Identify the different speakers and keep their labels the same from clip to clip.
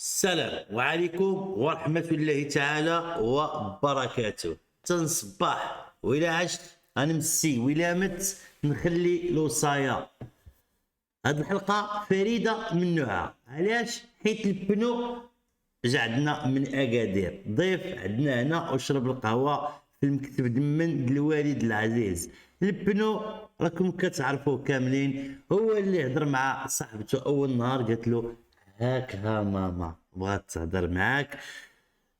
Speaker 1: السلام عليكم ورحمة الله تعالى وبركاته. تنصباح وإلا عشت غنمسي وإلا مت نخلي الوصاية. هاد الحلقة فريدة من نوعها، علاش؟ حيت البنو جا عندنا من أكادير، ضيف عندنا هنا وشرب القهوة في المكتب دمن الوالد العزيز. البنو راكم كتعرفوه كاملين، هو اللي هضر مع صاحبته أول نهار قالت له هاك ها ماما بغات تهضر معاك.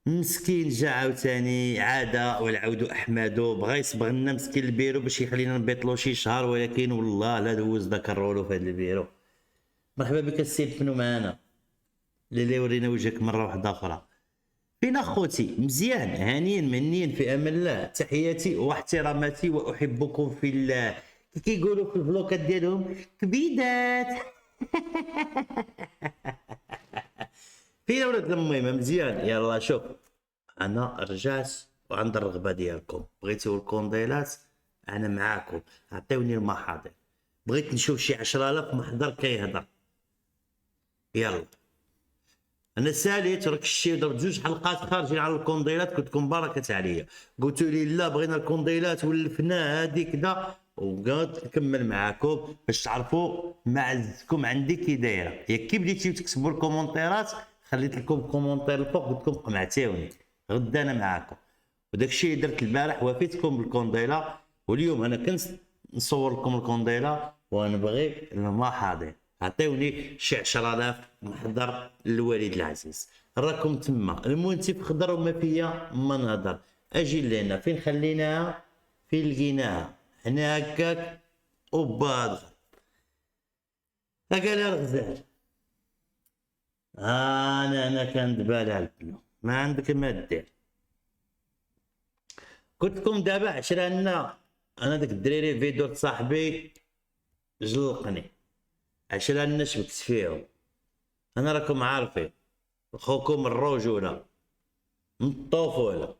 Speaker 1: مسكين جا عاوتاني عاد والعود احمدو بغا يصبغ لنا مسكين البيرو باش يخلينا نبيطلو شي شهر، ولكن والله لا دوز داك الرولو في هذا البيرو. مرحبا بك السي البنو معانا، اللي ورينا وجهك مره واحده اخرى. فين اخوتي؟ مزيان؟ هانيا مهنيا في امان الله. تحياتي واحتراماتي واحبكم في الله. كي كيقولوا في الفلوكات ديالهم كبيدات. فين ولاد المهم؟ مزيان. يلا شوف، انا رجعت وعند الرغبه ديالكم، بغيتو الكونديلات انا معاكم، عطيوني المحاضر. بغيت نشوف شي 10,000 محضر كيهضر. يلا انا ساليت راك الشي درت 2 حلقات خارجين على الكونديلات، قلت لكم بركه عليا، قلتوا لي لا بغينا الكونديلات ولفناها هذه كذا، وقعدت نكمل معاكم باش تعرفوا معزتكم عندي كي دايره. ياك كي بديتيو تكتبوا الكومونتيرات خليت لكم كومونتير الفوق قلت لكم قمعتيوني، غدا انا معاكم. وداك الشيء اللي درت البارح وافيتكم بالكونديلا، واليوم انا كنت نصور لكم الكونديلا ونبغي المحاضر. عطيوني شي 10,000 محضر للوالد العزيز. راكم تما المنتف خضر وما فيا ما نهضر. اجي لنا فين خليناها؟ فين لقيناها؟ هنا هكاك وبادغ قال الغزال. انا كندبالها البنو، ما عندك ما دير. قلت لكم دابا 10 انا داك الدريري فيديو صاحبي جلقني، 10 شبكت فيهم. انا راكم عارفين خوكم الرجوله من الطفوله.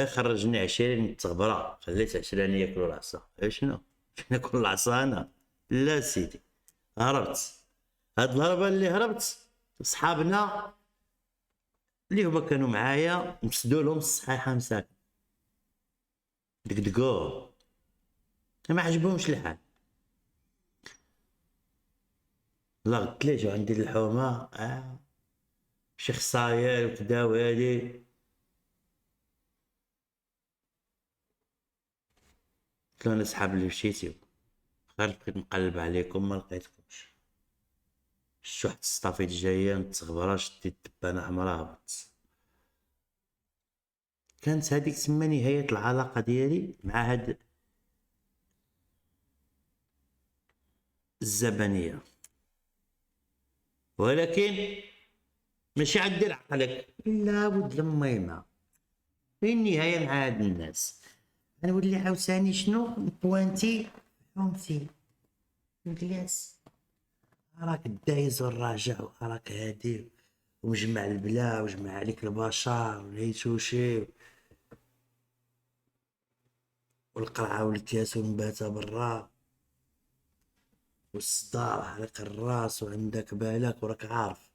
Speaker 1: خرجني 20 تغبره، خليت 20 ياكلوا العصا. شنو ناكل العصا انا؟ لا سيدي، هربت. هاد الهربه اللي هربت صحابنا اللي هما كانوا معايا مسدوا لهم الصحيحه مساكن دقدقوه، ما عجبهمش الحال. لا قلت ليه جو عندي الحومه شي خصاير وكدا وهادي. قلت له انا صحاب اللي مشيتيو، غير بقيت نقلب عليكم ما لقيتكمش. شفت واحد السطافيت جايه متغبره، شديت دبانه حمراء هبطت. كانت هذيك تما نهايه العلاقه ديالي مع هاد الزبانيه، ولكن ماشي عدير عقلك لا ود الميمه. في النهايه مع هاد الناس غنولي عاوتاني شنو بوانتي فهمتي الجلاس. راك دايز والراجع وراك هادي ومجمع البلا وجمع عليك البشر والهيتوشي والقرعه والكاس والنباتة برا والصداع وحرق الراس وعندك بالك وراك عارف.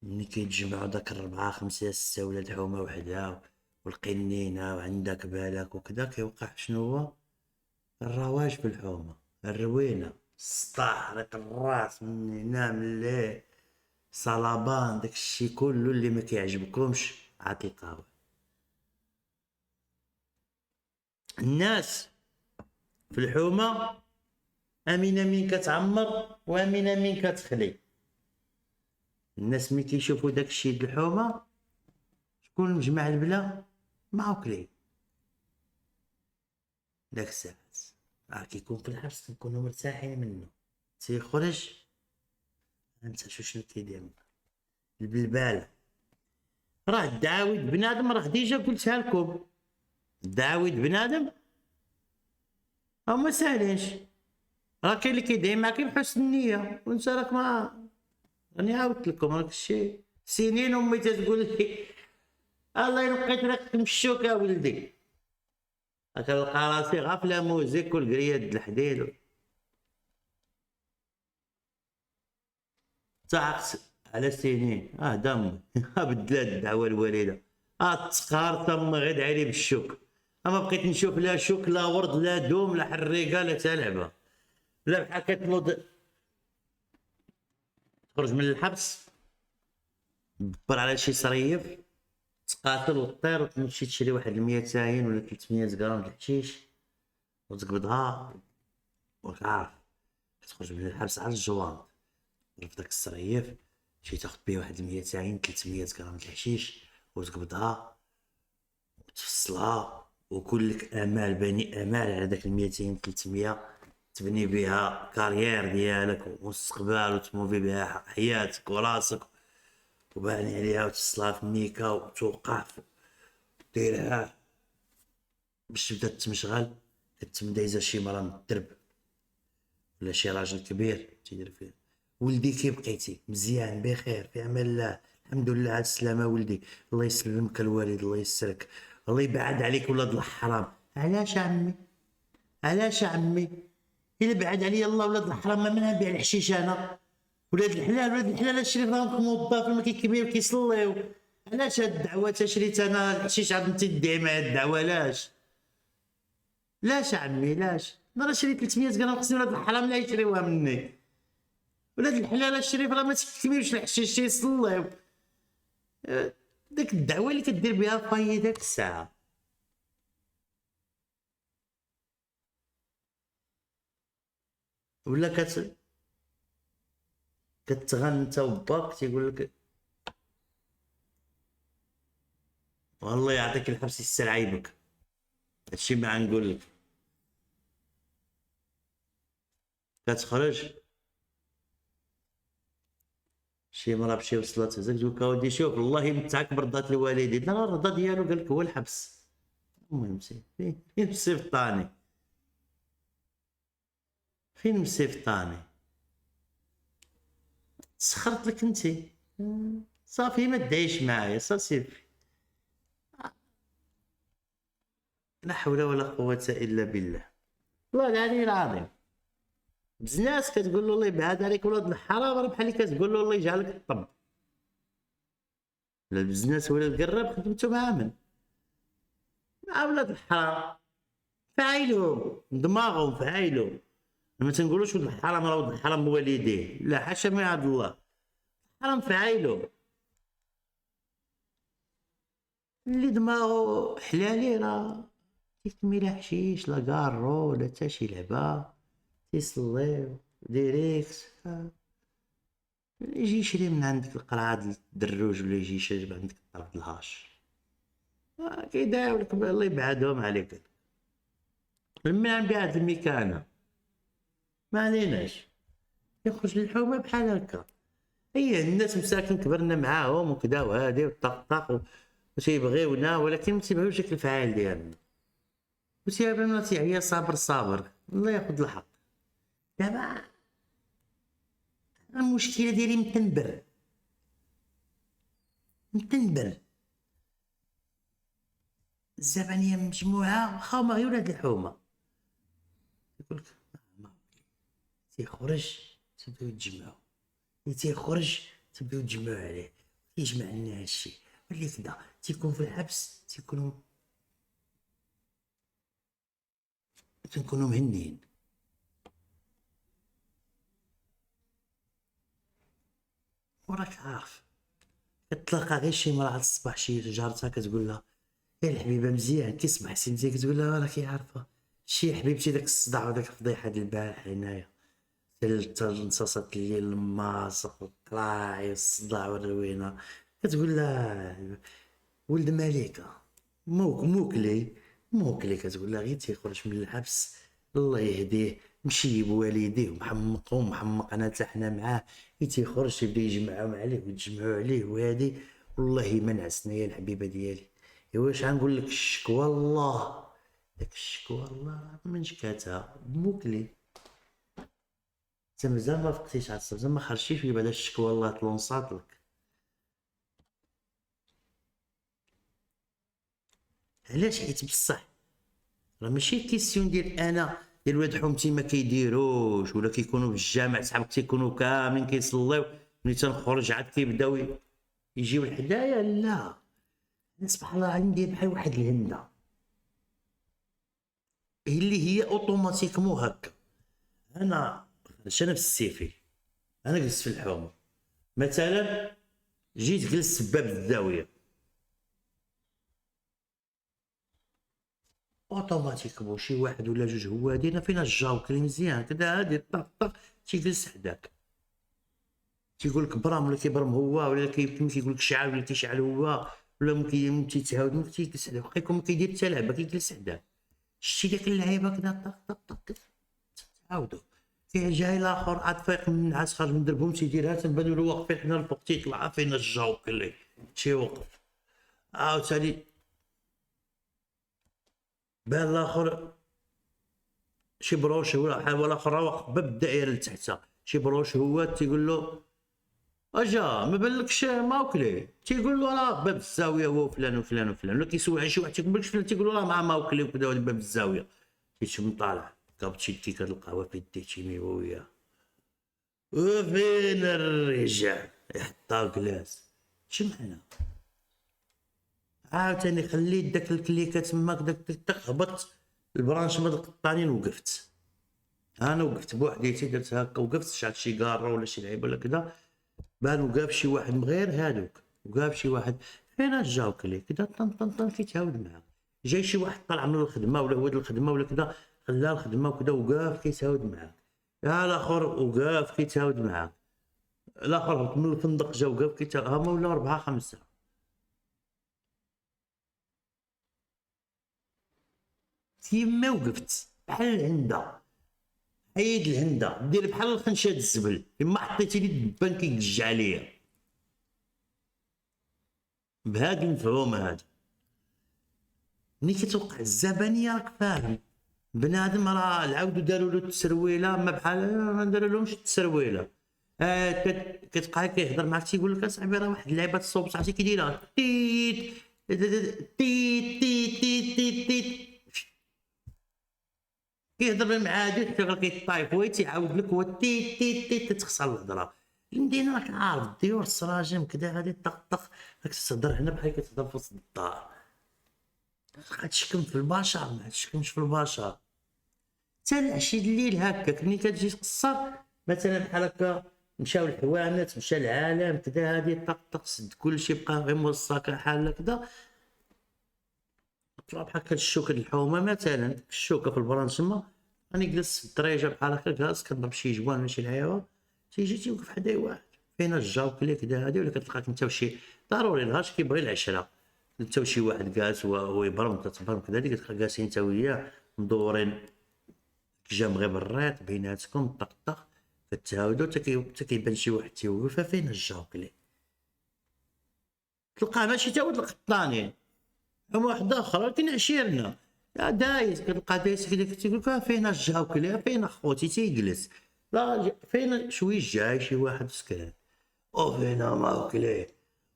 Speaker 1: ملي كيتجمعوا داك 4 5 6 ولاد حومه وحدها والقنينه وعندك بالك وكذا، كيوقع شنو هو الرواج في الحومه، الروينه، الصداع، حرق الراس من هنا من ليه، صلابان، داك الشي كله اللي ما كيعجبكمش عاد تلقاوه. الناس في الحومه امينه من كتعمر وامينه من كتخلي. الناس ملي كيشوفوا داك الشي د الحومه شكون مجمع البلا معوكلين داك الساعات راه كيكون في الحبس كنكونوا مرتاحين منه. تيخرج انت شنو كيدير البلباله. راه الدعاويد بنادم، راه ديجا قلتها لكم، الدعاويد بنادم هما ساهلينش. راه كاين اللي كيدعي معاك بحسن النيه وانت راك ما راني عاودت لكم راك الشيء سنين امي تتقول لي الله ينقي طريقك مشوكه ولدي. كنلقى راسي غافله موزيك والقريه د الحديد. تعقت على سنين دم بدلات الدعوه الوالده تقهر تما غير علي بالشوك. اما بقيت نشوف لا شوك لا ورد لا دوم لا حريقه لا تلعبه لا بحال كتنوض تخرج من الحبس دبر على شي صريف تقاتل وطير وتمشي تشري واحد 200 ولا 300 غرام د الحشيش وتقبضها وتعرف تخرج من الحبس على الجوان في داك الصريف تمشي تاخد بيه واحد 200 300 غرام د الحشيش وتقبضها وتفصلها وكل لك امال بني امال على داك 200 300 تبني بها كارير ديالك ومستقبل وتموفي بها حياتك وراسك وباني عليها وتفصلها في ميكا وتوقف ديرها باش تبدا تمشغل كتم دايزه شي مرا من الدرب ولا شي راجل كبير تيدير فيه ولدي كي بقيتي مزيان بخير في امان الله الحمد لله على السلامه ولدي الله يسلمك الوالد الله يسرك الله يبعد عليك ولاد الحرام. علاش عمي علاش عمي الا بعد عليا الله ولاد الحرام ما منها نبيع الحشيش انا ولاد الحلال الشريف راهم موظف ما كيكبيو كيصليو علاش هاد الدعوات شريت انا الحشيش عاد تدعي مع الدعوه لاش عمي لاش انا شريت 300 غرام خصني ولاد الحرام لا يشريوها مني ولاد الحلال الشريف راه ما تكملوش الحشيش تيصليو داك الدعوه اللي كدير بها فاي داك الساعه ولا كتغنى انت وباك تيقول لك والله يعطيك الحبس يستر عيبك هادشي ما غنقول لك كتخرج شي مرا بشي وصلت هزاك دوكا ودي شوف والله متعك برضات الوالدين لا الرضا ديالو قال لك هو الحبس. المهم فين مسيفطاني فين مسيفطاني سخرت لك انتي صافي ما تدعيش معايا صافي لا حول ولا قوة الا بالله والله العلي العظيم. بزناس كتقول له الله يبعد عليك ولاد الحرام راه بحال اللي كتقول له الله يجعلك الطب. لا البزناس ولا القراب خدمتو مع من؟ مع ولاد الحرام فاعلهم دماغهم فاعلهم ما تنقولوش ولد الحرام راه ولد الحرام بوالديه لا حاشا ما عاد الله حرام فاعلهم اللي دماغو حلالي راه تيسمي لا حشيش لا كارو لا حتى شي لعبه تيصليو ديريكت يجي يشري من عندك القرعه د الدروج ولا يجي يشري من عندك الطرف د الهاش كيداولك الله يبعدهم عليك. لما نبيع هاد الميكانه ما عليناش يخرج للحومه بحال هكا هي الناس مساكن كبرنا معاهم وكذا وهادي وطقطق وتيبغيونا ولكن ما تيبغيوش داك الفعال ديالنا وتيبغيونا تيعيا صابر الله ياخذ الحق. دابا المشكله ديالي متنبر الزبانيه مجموعه واخا هما غير ولاد الحومه يقولك تيخرج تبداو يتجمعوا تيخرج تبداو يتجمعوا عليه يجمع لنا هادشي واللي كدا تيكون في الحبس تيكونوا مهنيين وراك عارف كتلاقى غير شي مرة على الصباح شي جارتها كتقول لها يا الحبيبه مزيان كيصبح سي مزيان كتقول لها راكي عارفه شي حبيبتي داك الصداع وداك الفضيحه ديال البارح هنايا انتصاصات الليل الماسق والقراعي والصداع والروينه كتقول لها ولد مليكه موكلي كتقول لها غير تيخرج من الحبس الله يهديه مشي بوالديه ومحمق انا حتى حنا معاه تيخرج تيبدا يجمعهم عليه ويتجمعوا عليه وهادي والله ما نعسنا يا الحبيبه ديالي. واش غنقول لك الشكوى الله داك الشكوى الله من شكاتها موكلي انت مازال ما فقتيش عاد مازال ما خرجتيش في بعدا الشكوى الله تلونصات لك. علاش حيت بصح راه ماشي كيسيون ديال انا ديال ولاد حومتي ما كيديروش ولا كيكونوا في الجامع صحابك تيكونوا كاملين كيصليو ملي تنخرج عاد كيبداو يجيو لحدايا. لا، سبحان الله عندي بحال واحد الهنده اللي هي اوتوماتيكمون هكا. انا خرجت انا في السيفي، انا جلست في الحومه مثلا، جيت جلست باب الزاويه، اوتوماتيكمون شي واحد ولا جوج هوادين فينا الجاوكلي مزيان كدا هادي طق طق تيجلس حداك، تيقول لك برام ولا كيبرم هو، ولا كيقول لك شعل ولا تيشعل هو، ولا ممكن تيتهاود ممكن تيجلس حداك، بقى يكون كيدير حتى لعبه كيجلس حداك. شتي داك اللعيبه كدا طق طق طق تعاودوا. فيه جاي الاخر عاد فايق من النعاس خارج من دربهم تيديرها، تنبانو له واقفين حنا الفوق تيطلع فينا الجاوكلي تيوقف. عاوتاني بان الاخر شي بروش ولا بحال ولا اخر واقف باب الدائره لتحت، شي بروش هو تيقول له اجا ما بالكش ماوكلي، تيقول له راه باب الزاويه هو فلان وفلان وفلان، ولا كيسول على شي واحد تيقول لك فلان تيقول له راه مع ماوكلي وكذا باب الزاويه. تيشم طالع كابتشي كي القهوه في يديه تيمي وياه، وفين الرجال يحطها كلاس شمعنا. عاوتاني خليت داك الكليكه تماك داك هبط البرانش مد القطانين وقفت. انا وقفت بوحديتي درت هكا وقفت، شعلت شي كاره ولا شي لعيبه ولا كذا، بان وقاف شي واحد من غير هادوك، وقاف شي واحد فين جاوك لي كذا طن طن طن كيتعاود معاه. جاي شي واحد طلع من الخدمه ولا هو الخدمه ولا كذا، خلى الخدمه وكذا وقاف كيتعاود معاه. يا الاخر وقاف كيتعاود معاه، الاخر هبط من الفندق جا وقاف كيتعاود، هما ولا 4 5. تيما وقفت بحال الهنده، حيد الهنده دير بحال الخنشه الزبل، اما حطيتي لي الدبان كيقج عليا بهاد المفهوم هذا. ملي كتوقع الزبانيه راك فاهم، بنادم راه العاودو داروا له التسرويله ما بحال ما داروا لهمش التسرويله. كتبقى كيهضر معاك تيقول لك اصاحبي راه واحد اللعيبه الصوب عرفتي كيديرها تيت تيت تيت تيت تيت تيت، كيهضر معاه كيشغل كيطايف هو تيعاود لك هو تيت تيت تيت تتخسر الهضره. المدينه راك عارف الديور السراجم كدا غادي طق طق راك تهضر هنا بحال كتهضر في وسط الدار، غتشكم في البشر ما تشكمش في البشر. حتى العشي الليل هكاك ملي كتجي تقصر مثلا بحال هكا، مشاو الحوانت مشى العالم كدا هادي طق طق سد كلشي بقى غير موسكا حال كدا، طلع بحال هكا الشوكه الحومه مثلا الشوكه في البرانشما، راني جلست في الدريجه بحال هكا جالس كنضرب شي جوان ولا شي لعيبه، تيجي تيوقف حدايا واحد فين الجاوك اللي كدا هادي، ولا كتلقاك انت وشي ضروري الهاش كيبغي العشره، انت وشي واحد جالس وهو يبرم انت تبرم كدا كتلقى جالسين انت وياه مدورين جام غير بالريط بيناتكم طق طق كتهاودو حتى كيبان شي واحد تيوقف فين الجاوكلي، تلقاه ماشي تا ولد القطاني، اما واحد اخر ولكن عشيرنا دايس، كتلقى دايس كدا تيقول لك فين الجاوكلي فين اخوتي تيجلس، لا فين شويه جاي شي واحد سكران وفين ماكلي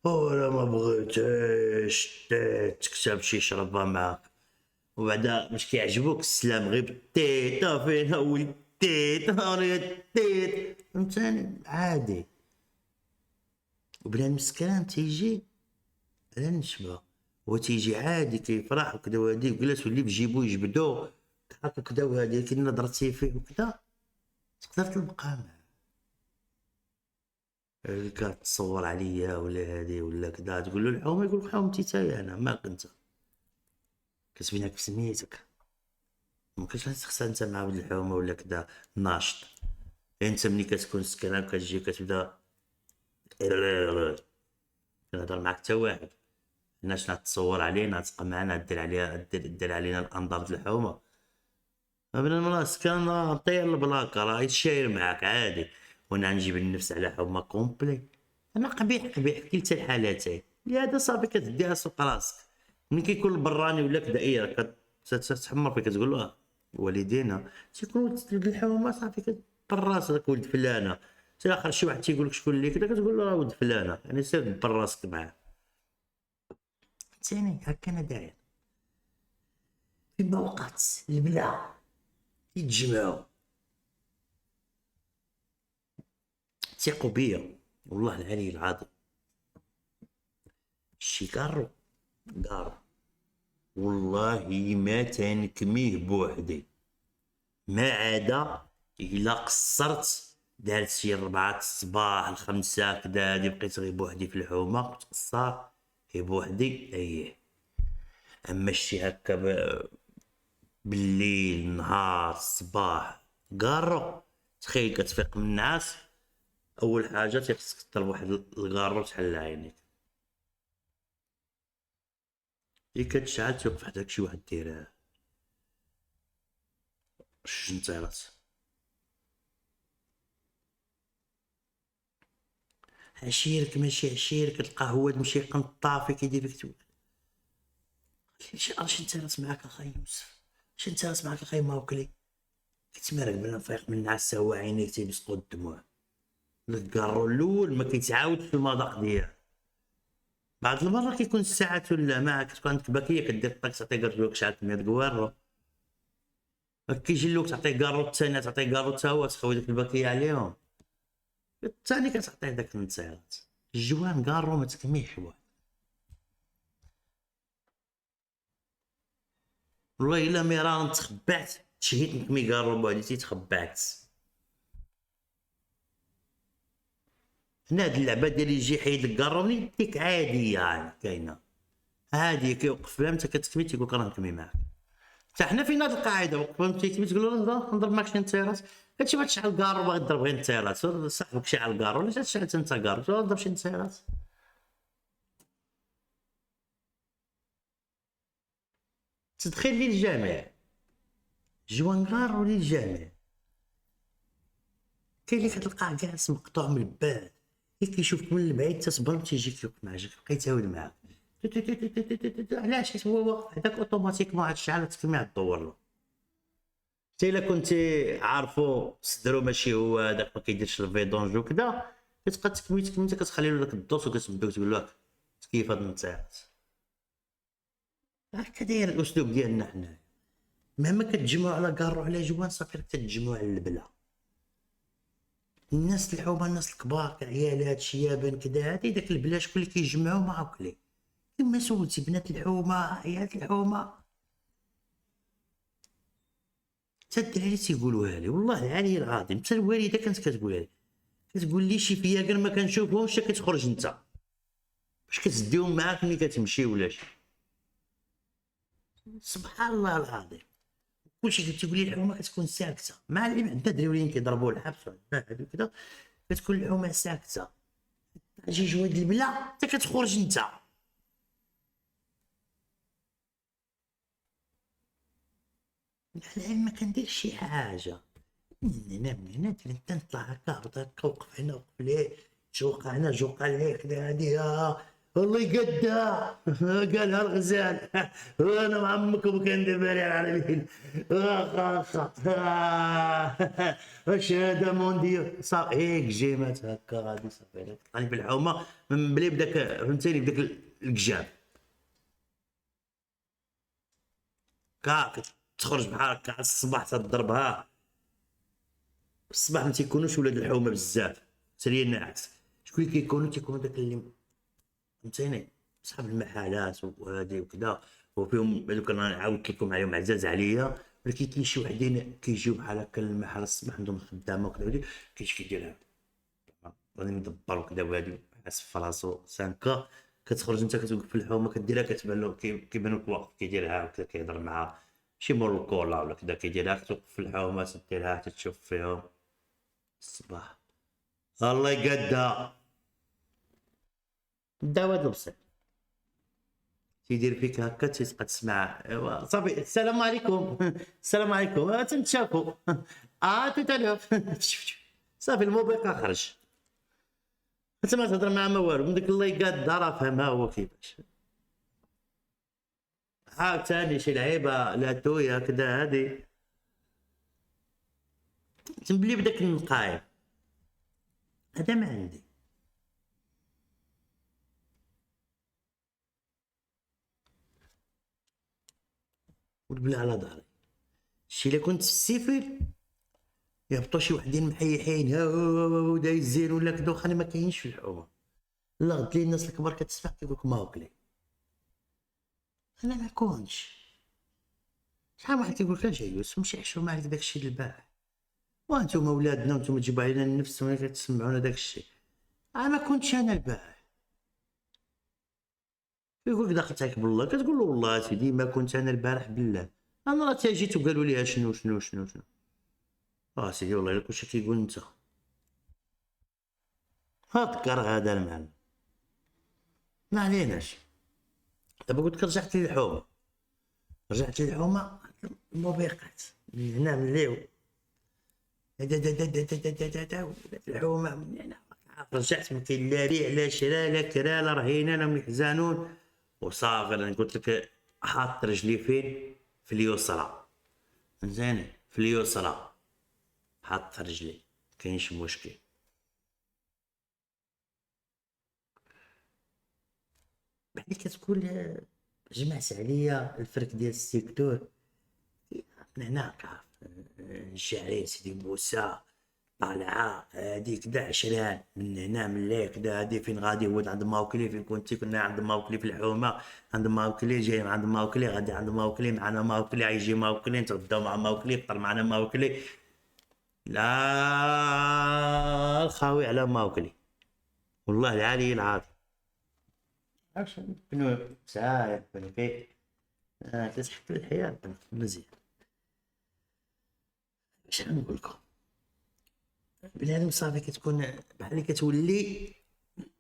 Speaker 1: ولا ما بغيتيش تكتب شي شربه معاك، وبعدا باش كيعجبوك السلام غير بالتيت فين ولد التيت راه التيت فهمتاني عادي. وبنادم سكران تيجي على نشبه هو تيجي عادي كيفرح وكذا وهادي وجلس واللي بجيبو يجبدو هكا كذا وهادي، لكن نظرتي فيه وكذا تقدر تبقى معاه. كتصور عليا ولا هادي ولا كذا تقول له الحومه يقول لك حومتي تاي انا ما كنت كتبينك في سميتك، ممكنش تخسر انت مع ولد الحومه ولا كذا ناشط. انت ملي كتكون سكران كتجي كتبدا كنهضر معاك حتى واحد، الناس تصور علينا تبقى معنا دير عليها دير علينا الانظار د الحومه، بنادم راه سكان راه طير البلاكه راه يتشاير معاك عادي، وانا نجيب النفس على حومه كومبلي انا قبيح قبيح في كلتا الحالتين، لهذا صافي كتديها سوق راسك. ملي كيكون البراني ولا دائره كتحمر فيك كتقول له والدينا تيكون ولد الحومه صافي كتبر راسك ولد فلانه، حتى اخر شي واحد تيقول لك شكون اللي كذا كتقول له راه ولد فلانه، يعني سير دبر راسك معاه. ثاني هكا انا داير في موقات البلا يتجمعوا ثقوا بيا والله العلي العظيم. شي كارو والله ما تنكميه بوحدي، ما عدا الا قصرت دارت شي 4 الصباح ل5 كدا، هادي بقيت غير بوحدي في الحومه متقصر غير بوحدي اييه. اما شي هكا بالليل نهار الصباح كارو، تخيل كتفيق من النعاس اول حاجه تيخصك تضرب واحد الكارو تحل عينيك، هي كتشعل توقف حداك شي واحد دير الشنطيرات. عشيرك ماشي عشيرك، القهوه تمشي قنطافي كيدير لك اش انت راس معاك اخاي يوسف، اش انت راس معاك اخاي ماوكلي، كتمارك بلا نفيق من النعاس هو عينيك تيبسقو الدموع. الكارو الاول ما كيتعاودش في المذاق ديالو، بعض المرات كيكون الساعات ولا معاك تكون عندك باكيه كدير طاق تعطي كارو شحال 100 كوارو، كيجي اللوك تعطيه كارو الثاني تعطيه كارو تا هو تخوي ديك الباكيه عليهم، الثاني كتعطيه داك النصيرات. الجوان كارو ما تكميش واحد. والله الا مرارا تخبعت تشهيت نكمي كارو بوحدي تخبعت. هنا هاد اللعبه ديال يجي يحيد لك كاروني ديك عاديه يعني كاينه، عاديه كيوقف فيها انت كتكمي تيقول لك راه نكمي معاك. حتى حنا فينا هاد القاعده وقف تيكمي تقول له نضرب معاك شي نتيرات، هادشي ما تشعل كارو باغي تضرب غير نتيرات، صاحبك شعل كارو علاش تشعل انت كارو تضرب شي نتيرات. تدخل للجامع جوان كارو للجامع، كاين اللي كتلقاه جالس مقطوع من البال، كيشوفك من البعيد تصبر تيجي كيوقف معاك بقى يتهاود معاك علاش حيت هو واقف هذاك اوتوماتيكمون هاد الشعله تكمي الدور له. حتى الا كنتي عارفو صدرو ماشي هو هذاك ما كيديرش الفيدونج وكذا، كتبقى تكمي انت كتخلي له داك الدوس وكتبداو تقول له كيف هاد النصيحات. هكا داير الاسلوب ديالنا حنا، مهما كتجمعوا على كارو على جوان صافي راك تتجمعوا على البلا. الناس الحومه الناس الكبار كعيالات شيابان كدا هادي داك البلا شكون اللي كيجمعوا معاك ليه. كما سولتي بنات الحومه عيالات الحومه حتى الدراري تيقولوها لي والله العلي العظيم، حتى الوالده كانت كتقولها لي، كتقول لي شي فياكر ما كنشوفهمش كتخرج انت باش كتديهم معاك ملي كتمشي ولا شي. سبحان الله العظيم. كلشي تيقول لي الحومه كتكون ساكته، مع العلم عندنا دريورين كيضربوا الحبس هادو كذا، كتكون الحومه ساكته، شي جواد البلا حتى كتخرج انت. العلم ما كندير شي حاجه من هنا نطلع هكا هبط هكا وقف هنا وقف ليه جوقه هنا جوقه ليه كدا هادي والله يقدا قالها الغزال وانا مع امكم كندير بالي على العالمين الشهاده مونديال صافي هيك جيمات هكا غادي صافي طلعني في الحومه من بلي بداك فهمتيني بداك الكجاب كاك تخرج بحال هكا على الصباح تضربها. الصباح ما تيكونوش ولاد الحومه بزاف، سالي النعاس شكون اللي تيكونوا داك اللي فهمتيني صحاب المحلات وهادي وكذا، وفيهم هذوك انا عاودت لكم عليهم عزاز عليا، ولكن كاين شي وحدين كيجيو بحال هكا المحل الصباح عندهم خدامه وكذا ودي كاينش كيديرها غادي مدبر وكذا وهادي حاس في راسو سانكا، كتخرج انت كتوقف في الحومه كديرها كتبان له كيبان لك واقف كيديرها وكذا كيهضر معاها شي مول الكولا ولا كذا كيديرها كتوقف في الحومه تديرها تشوف فيهم الصباح الله يقدا الدواء بسيط تيدير فيك هكا تبقى تسمع ايوا صافي السلام عليكم السلام عليكم تنتشافوا توتالور صافي الموبيل خرج انت ما تهضر مع ما والو من ديك الله يقاد راه فهمها هو كيفاش. عاوتاني شي لعيبه لا تويا كدا هادي تنبلي بداك النقايب هذا ما عندي والبلا على ظهري. شي الا كنت في السيفل يهبطوا شي وحدين محيحين ها دايزين ولا كدا، واخا ما كاينش في الحومه. لا غد لي الناس الكبار كتسمع كيقول لك ماوكلي، انا ما كونش. شحال واحد كيقول لك اجي يوسف نمشي حشومه عليك داكشي البارح، وانتم ولادنا وانتم تجيبوا علينا النفس وما كتسمعونا داكشي. انا ما كنتش انا البارح. يقول لك دخلتك بالله، كتقول له والله سيدي ما كنت انا البارح بالله، انا راه تا جيت وقالوا لي شنو شنو شنو شنو. سيدي والله الا كلشي كيقول انت. هكر هذا المعنى. ما عليناش. دابا قلت لك رجعت للحومه، الموبقات من هنا من الليو الحومه من هنا. رجعت ما كاين لا ريع لا شرا لا كرا لا رهينه لا يحزنون. وصافي انا قلت لك حاط رجلي فين؟ في اليسرى. زين في اليسرى حاط رجلي، كاينش مشكل. بعد كتقول جمعت عليا الفرق ديال السيكتور من هنا كاف الشعرين سيدي موسى طالعه هادي كدا عشران من هنا من ليه كدا. هادي فين غادي؟ هو عند ماوكلي. فين كنتي؟ كنا عند ماوكلي في الحومه. عند ماوكلي جاي عند ماوكلي، غادي عند ماوكلي معنا ماوكلي، غيجي ماوكلي نتغداو مع ماوكلي، يفطر معنا ماوكلي. لا الخاوي على ماوكلي والله العلي العظيم. عرفت بنو ساعه بنو كيف تسحب الحياه مزيان. اش غنقول لكم؟ بنادم صافي كتكون بحال كتولي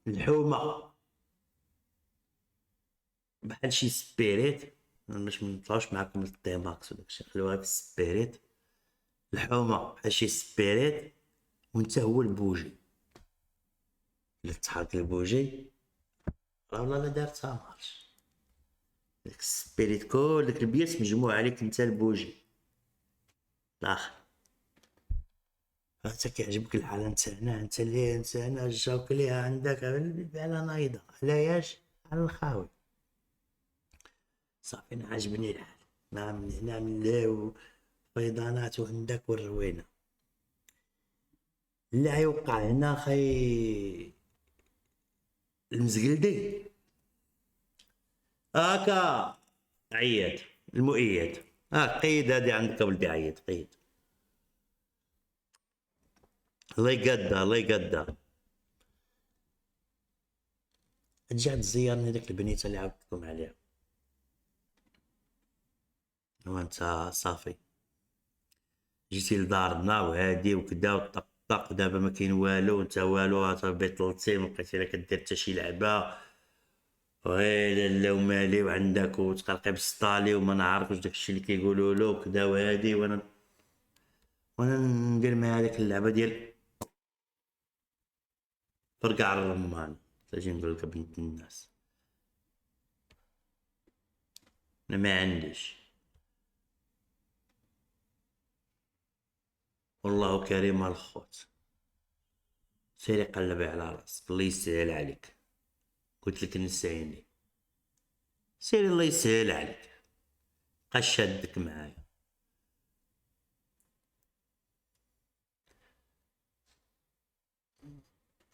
Speaker 1: الحومه بحال شي سبيريت. باش منطلعوش معاكم الديماكس وداكشي، خليوها في السبيريت. الحومه بحال شي سبيريت وانت هو البوجي. الا تحرك البوجي راه والله لا دارتها مارش. داك السبيريت كل داك البيات مجموع عليك انت البوجي الاخر. انت كيعجبك الحال انت هنا، انت اللي انت هنا جاوك ليها عندك على نايضه علاش على الخاوي. صافي انا عاجبني الحال. ما من هنا من لا فيضانات وعندك والروينه. اللي غيوقع هنا خي المزقلدي هاكا عيط المؤيد. قيد هادي عندك ولدي، عيط قيد. الله يقدر الله يقدر. رجعت تزيرني ديك البنيته اللي عاودتكم عليها. وانت صافي جيتي لدارنا وهادي وكدا وطقطق. دابا ما كاين والو، انت والو صافي طلتي مبقيتي لا كدير حتى شي لعبه. ويلي لا ومالي وعندك وتقلقي بالسطالي وما نعرف واش داكشي اللي كيقولوا له وكدا وهادي. وانا ندير مع هذيك اللعبه ديال فرقع الرمان. تجي نقول لك بنت الناس انا ما عنديش. والله كريم الخوت. سيري قلبي على راسك الله يسهل عليك. قلت لك نسيني. سيري الله يسهل عليك. قاش شادك معايا.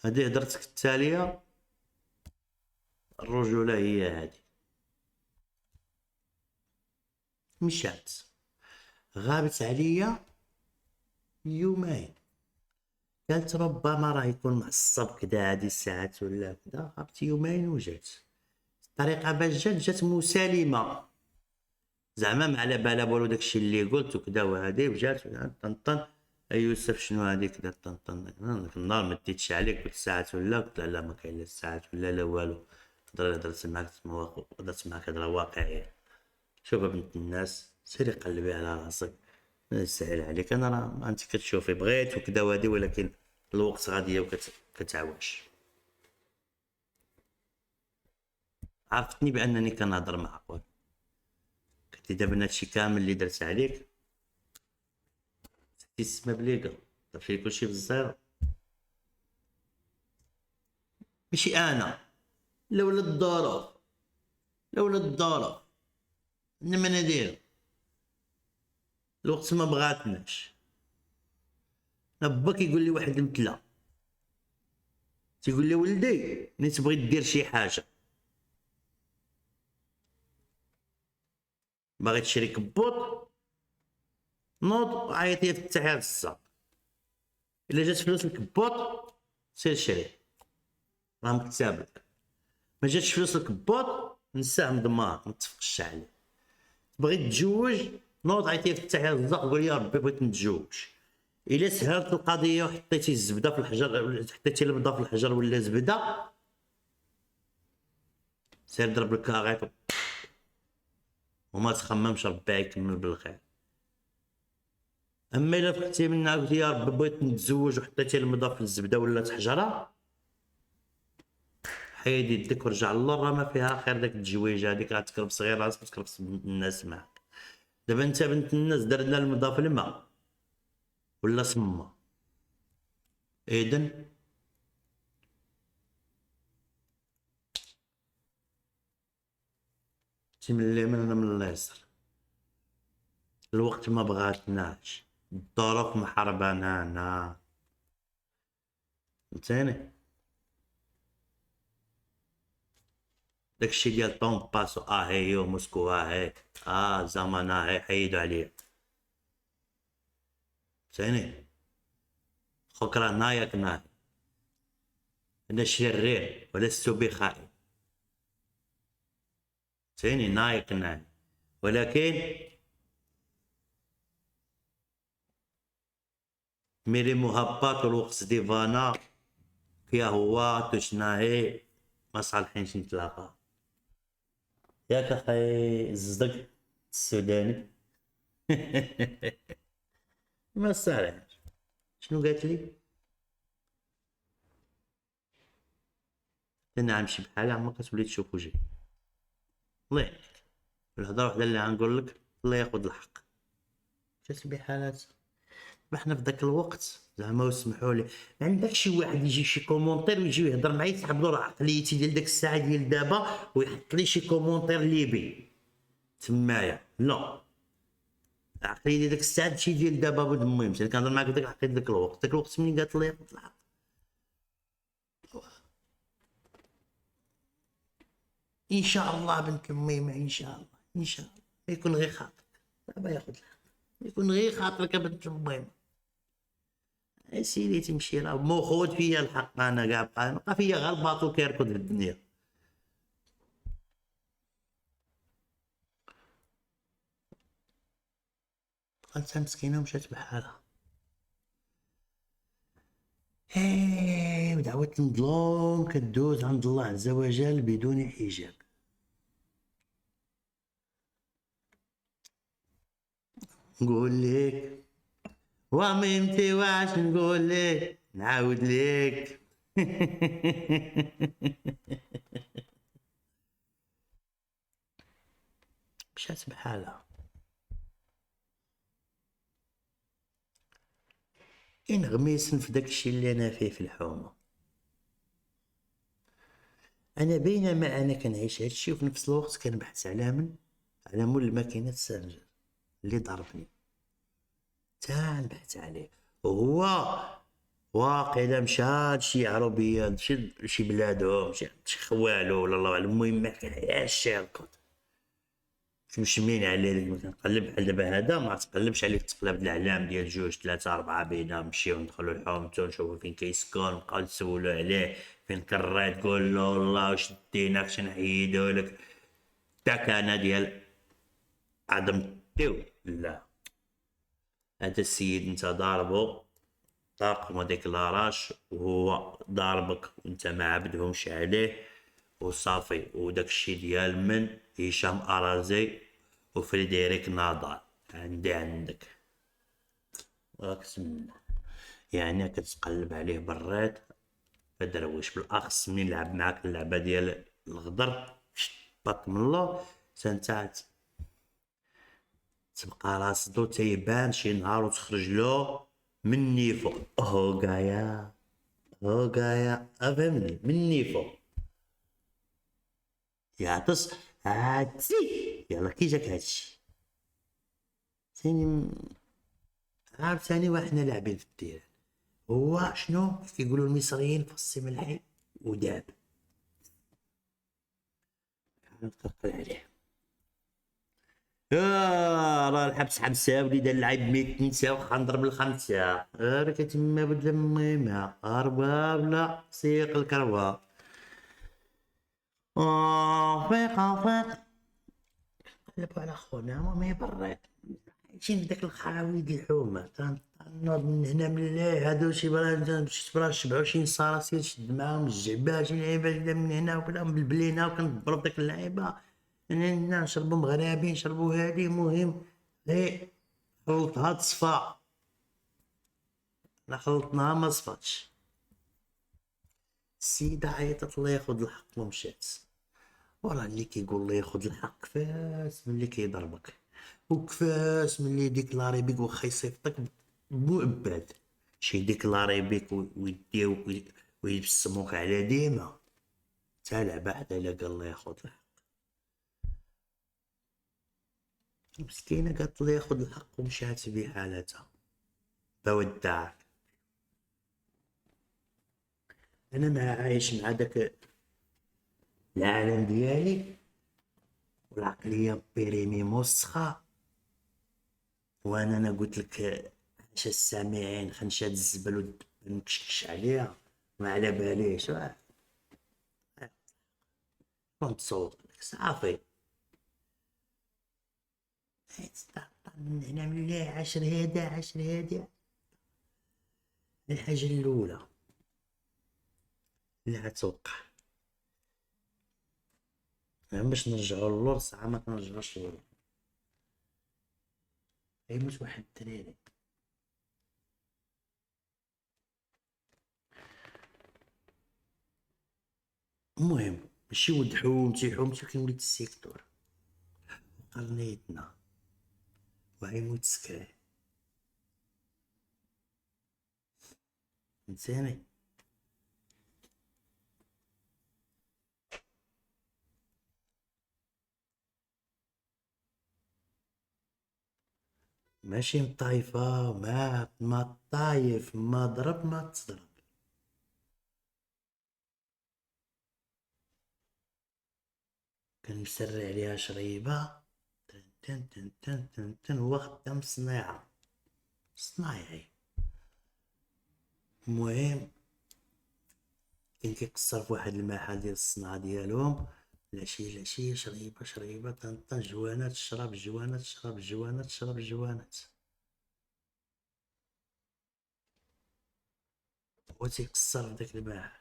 Speaker 1: هذه هدرتك التالية. الرجولة هي هذه. مشات غابت عليا يومين. قالت ربما راه يكون معصب كدا هادي الساعات ولا كدا. غابت يومين وجات. الطريقة باش جات مسالمة، زعما ما على بالها والو داكشي اللي قلت وكدا وهادي. وجات طنطن يوسف شنو هاديك كدا طنطن. داك النهار ما ديتش عليك قلت ساعات ولا. قلت لا ما كاين لا ساعات ولا لا والو. هضرت معاك هضرت معاك هضره واقعيه. شوف بنت الناس سيري قلبي على راسك سهل عليك. انا راه انت كتشوفي بغيت وكدا وهادي، ولكن الوقت غادي كتعواش. عرفتني بانني كنهضر معقول. قلت لي دابا هادشي كامل اللي درت عليك تسمى بليقه صافي كلشي في الزيرو. ماشي انا، لولا الظروف لولا الظروف انما ندير الوقت ما بغاتناش. با كيقول لي واحد المثله، تيقول لي ولدي ملي تبغي دير شي حاجه باغي تشري كبوط نوض عيط لي في التحية الزاق، الا جات فلوس الكبوط سير شري راه مكتاب لك، ما جاتش فلوس الكبوط نساه مدمار متفقش عليه. بغيت تتزوج نوض عيط لي في التحية الزاق قول يا ربي بغيت نتزوج. الا سهلت القضيه وحطيتي الزبده في الحجر، حطيتي البيضه في الحجر ولا زبده، سير ضرب الكاغيط وما تخممش ربي يكمل بالخير. اما الا فقتي منها قلتي يا ربي بغيت نتزوج وحطيتي البيضه في الزبده ولا حجره، حيد يدك ورجع للور، راه ما فيها خير داك التجويجه هذيك، راه تكرب صغير راسك تكرب الناس معاك. دابا انت بنت الناس درنا البيضه في الماء ولا سما، اذن انت من اليمين انا من اليسار، الوقت ما بغاتناش، الظروف محربانانا، فهمتيني. داكشي ديال طون باسو هي موسكو هي زمان هي حيدو عليا، فهمتيني. خوك راه نايق نايق، انا شرير ولست بخائن، فهمتيني نايق نايق، ولكن ميري مهبط والوقت ديفانا فيها هو تشناهي ما صالحينش نتلاقى. ياك اخي الزدق السوداني ما صالحش. شنو قالت لي؟ انا نمشي بحالي عمرك تولي تشوف وجهي، الله يعينك. الهضره وحده اللي غنقول لك الله ياخذ الحق، جات بحالات. احنا في ذاك الوقت زعما وسمحوا لي ما عندكش شي واحد يجي شي كومونتير ويجي يهضر معايا يسحب له عقليتي ديال ديك الساعه ديال دابا ويحط لي شي كومونتير ليبي تمايا، لا. العقليه ديال ديك الساعه هادشي ديال دابا بود المهم، انا كنهضر معاك ديك العقليه ديك الوقت، داك الوقت منين قالت الله ياخذ الحق. ان شاء الله بنت الميمه، ان شاء الله ان شاء الله يكون غير خاطرك، دابا ياخذ الحق يكون غير خاطرك بنت الميمه. سيدي تمشي راه مو خود فيا الحق، انا كاع بقى فيا غير الباطل كيركض في الدنيا. قالت مسكينه ومشات بحالها. ودعوة مظلوم كدوز عند الله عز وجل بدون حجاب. نقول لك وميمتي واش نقول لك نعاود لك مشات بحالها. انغميسن في داكشي اللي انا فيه في الحومه. انا بينما انا كنعيش هادشي وفي نفس الوقت كنبحث على مول الماكينه السانجر اللي ضربني، تا نبحث عليه. وهو واقيلا مشى لشي عربيه شي بلادهم شي خوالو ولا الله اعلم، المهم ما كنعيش يركض مشمين عليه. كنقلب بحال دابا هذا ما تقلبش عليك تقلب الاعلام ديال جوج ثلاثه اربعه بينا، نمشيو ندخلو لحومتو نشوفو فين كيسكن، نبقاو نسولو عليه فين كريت تقول له والله واش دينا فاش نحيدو لك التكانه ديال عدم التو. لا هذا السيد انت ضاربو طاق ما ديكلاراش وهو ضاربك وانت ما عبدهمش عليه وصافي. وداك الشي ديال من هشام ارازي وفريدريك نادال عندك راك تسمى، يعني كتقلب عليه براد فدرويش بالاخص من يلعب معاك اللعبه ديال الغدر بط من الله سنتات تبقى راصدو تيبان شي نهار وتخرج له من نيفو هوغايا افهمني من نيفو يعطس هاتي يلا كي جاك هادشي ثاني عاوتاني وحنا لاعبين في الديران هو شنو كيقولوا المصريين فصي ملحي وداب. نتقل عليه راه الحبس حبسه وليد اللعيب ميت نسى وخا نضرب الخمسه راه كتما بدل ميمه ارباب لا سيق الكربه فيق فيق قلبوا على خونا ما يبرد عايشين داك الخراويد الحومه تنوض من هنا من الله هادو شي برا شي برا 27 صراصير شد معاهم الجعبه شي لعيبه من هنا وكذا بالبلينه وكنضرب بداك اللعيبه نشربوا مغربي نشربوا هادي مهم ايه خلطها تصفى لا خلطناها ما صفاتش. السيدة عيطت الله ياخد الحق ومشات. وراه اللي كيقول الله ياخد الحق كفاس من اللي كيضربك وكفاس من اللي ديكلاري بيك واخا يصيفطك مؤبد شي ديكلاري بيك ويديوك ويبسموك على ديما تا لعبة حتى الا قال الله ياخد الحق. مسكينة قالت الله ياخد الحق ومشات بحالتها بودعك. انا ما عايش مع داك العالم ديالي والعقليه بيريمي موسخه وانا قلت لك عشا السامعين خنشات الزبل ونكشكش عليها ما على باليش كنت صوت لك صافي من هنا من الله 10 هذا 10 هذا. الحاجه الاولى اللي غتوقع باش نرجعو للور ساعه ما كنرجعوش للور غيموت واحد الدراري المهم ماشي ودحوم تيحوم كاين وليد السيكتور قرنيتنا وغيموت سكران فهمتيني. ماشي مطايفة ما طايف ما ضرب ما تضرب. كان مسري عليها شريبة تن تن تن تن تن تن هو خدام صناعة صنايعي. المهم كان كيقصر في واحد المحل ديال الصناعة ديالهم العشية شريبة شريبة طن طن جوانات شرب جوانات شرب جوانات شرب جوانات. هو تيقصر في داك المحل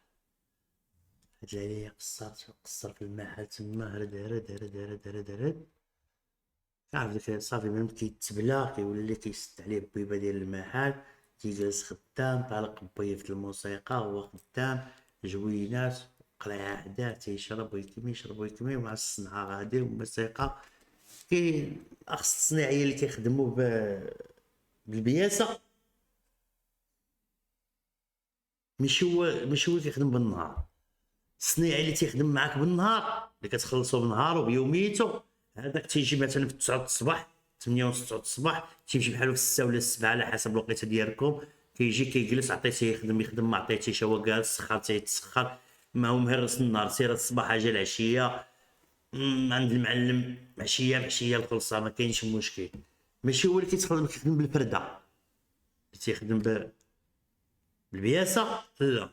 Speaker 1: هاد عليا قصر في المحل تما هرد عارف ديك صافي ملي كيتبلا كيولي كيسد عليه البيبه ديال المحل تيجلس خدام طالق بيفة الموسيقى هو خدام جوينات قريعة حداه تيشرب ويكمي يشرب ويكمي مع الصنعة غادي والموسيقى. كاين اخص التصنيعية اللي كيخدمو بالبياسة ماشي هو كيخدم بالنهار. الصنيعي اللي تيخدم معاك بالنهار اللي كتخلصو بنهارو بيوميتو هذاك تيجي مثلا في 9 الصباح 8 ونص 9 الصباح تيمشي بحالو في 6 ولا 7 على حسب الوقيته ديالكم كيجي كيجلس عطيتيه يخدم ما عطيتيش هو جالس سخر تيتسخر ما هو مهرس النهار سير الصباح اجا العشيه عند المعلم عشيه الخلصه ما كاينش مشكل. ماشي هو اللي كيخدم بالفرده اللي تيخدم بالبياسه لا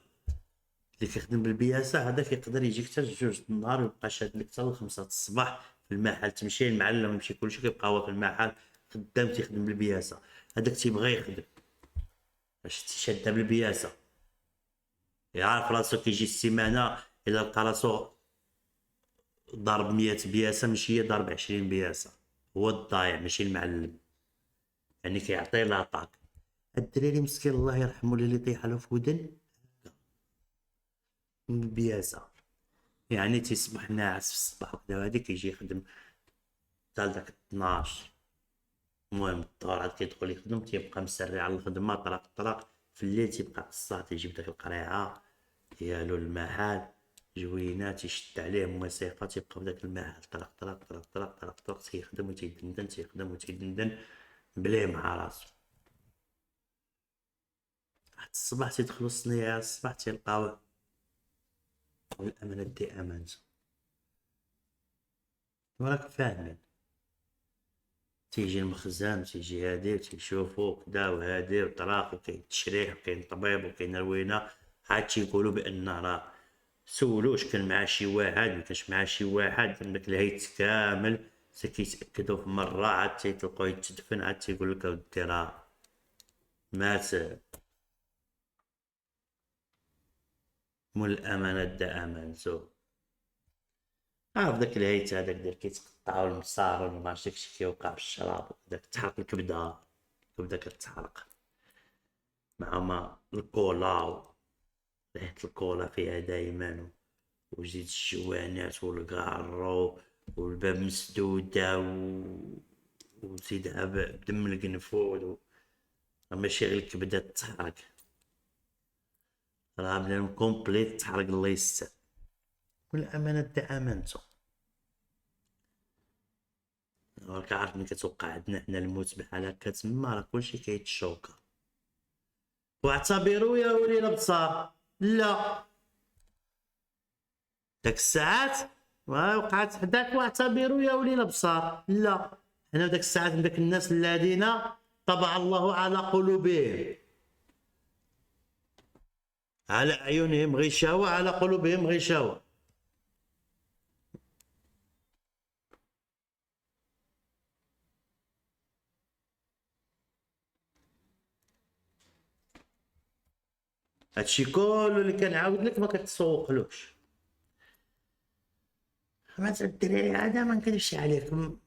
Speaker 1: اللي كيخدم بالبياسه هذاك يقدر يجيك حتى جوج النهار ويبقى شاد لك حتى 5 الصباح في المحل تمشي المعلم يمشي كلشي كيبقى هو في المحل خدام تيخدم بالبياسه هذاك تيبغي يخدم باش تشاد بالبياسه يعرف راسو كيجي السيمانه الا لقى راسو ضارب 100 بياسه ماشي هي ضارب 20 بياسه هو الضايع ماشي المعلم يعني كيعطي لاطاك. الدراري مسكين الله يرحمه اللي طيح له في ودن من البياسه يعني تيصبح ناعس في الصباح وكذا هادي كيجي يخدم حتى داك 12. المهم الظهر عاد كيدخل يخدم تيبقى مسري على الخدمه طرق في الليل تيبقى قصاع تيجيب داك القريعه ديالو المحل جوينات تيشد عليه موسيقى تيبقى بداك المحل طرق تيخدم وتيدندن تيخدم وتيدندن بليه مع راسو. حتى الصباح تيدخلوا الصنيعة الصباح تيلقاوه والأمانة دي أمانته. وراك فاهمين، تيجي المخزن تيجي هادي وتيشوفو كدا وهادي وطراق وكاين التشريح وكاين طبيب وكاين روينة، عاد تيقولو بأن راه سولو واش كان معاه شي واحد مكانش معاه شي واحد، داك الهيت كامل كيتأكدو في مرة، عاد تيطلقوه يتدفن، عاد تيقولك اودي راه مات. مول الأمانة دا أمانتو. عارف داك الهيت هداك ديال كيتقطعو المصار ومعرفتش داكشي كيوقع بالشراب، داك تحرق الكبدة، الكبدة كتحرق مع ما الكولا، ريحة الكولا فيها دايما، وزيت الجوانات والكارو والباب مسدودة وزيدها بدم القنفود ماشي غير الكبدة تحرق، راه بنادم كومبليت تحرق الله يستر. والأمانة دا أمانتو. راك عارف ملي كتوقع عندنا حنا الموت بحال هكا تما راه كلشي كيتشوكا. واعتبروا يا أولي الأبصار، لا داك الساعات وقعت حداك، واعتبروا يا أولي الأبصار، لا حنا داك الساعات من داك الناس الذين طبع الله على قلوبهم، على أعينهم غشاوة على قلوبهم غشاوة. هادشي كله اللي كنعاود لك ما كتسوقلوش. خلاص الدراري هذا ما نكذبش عليكم،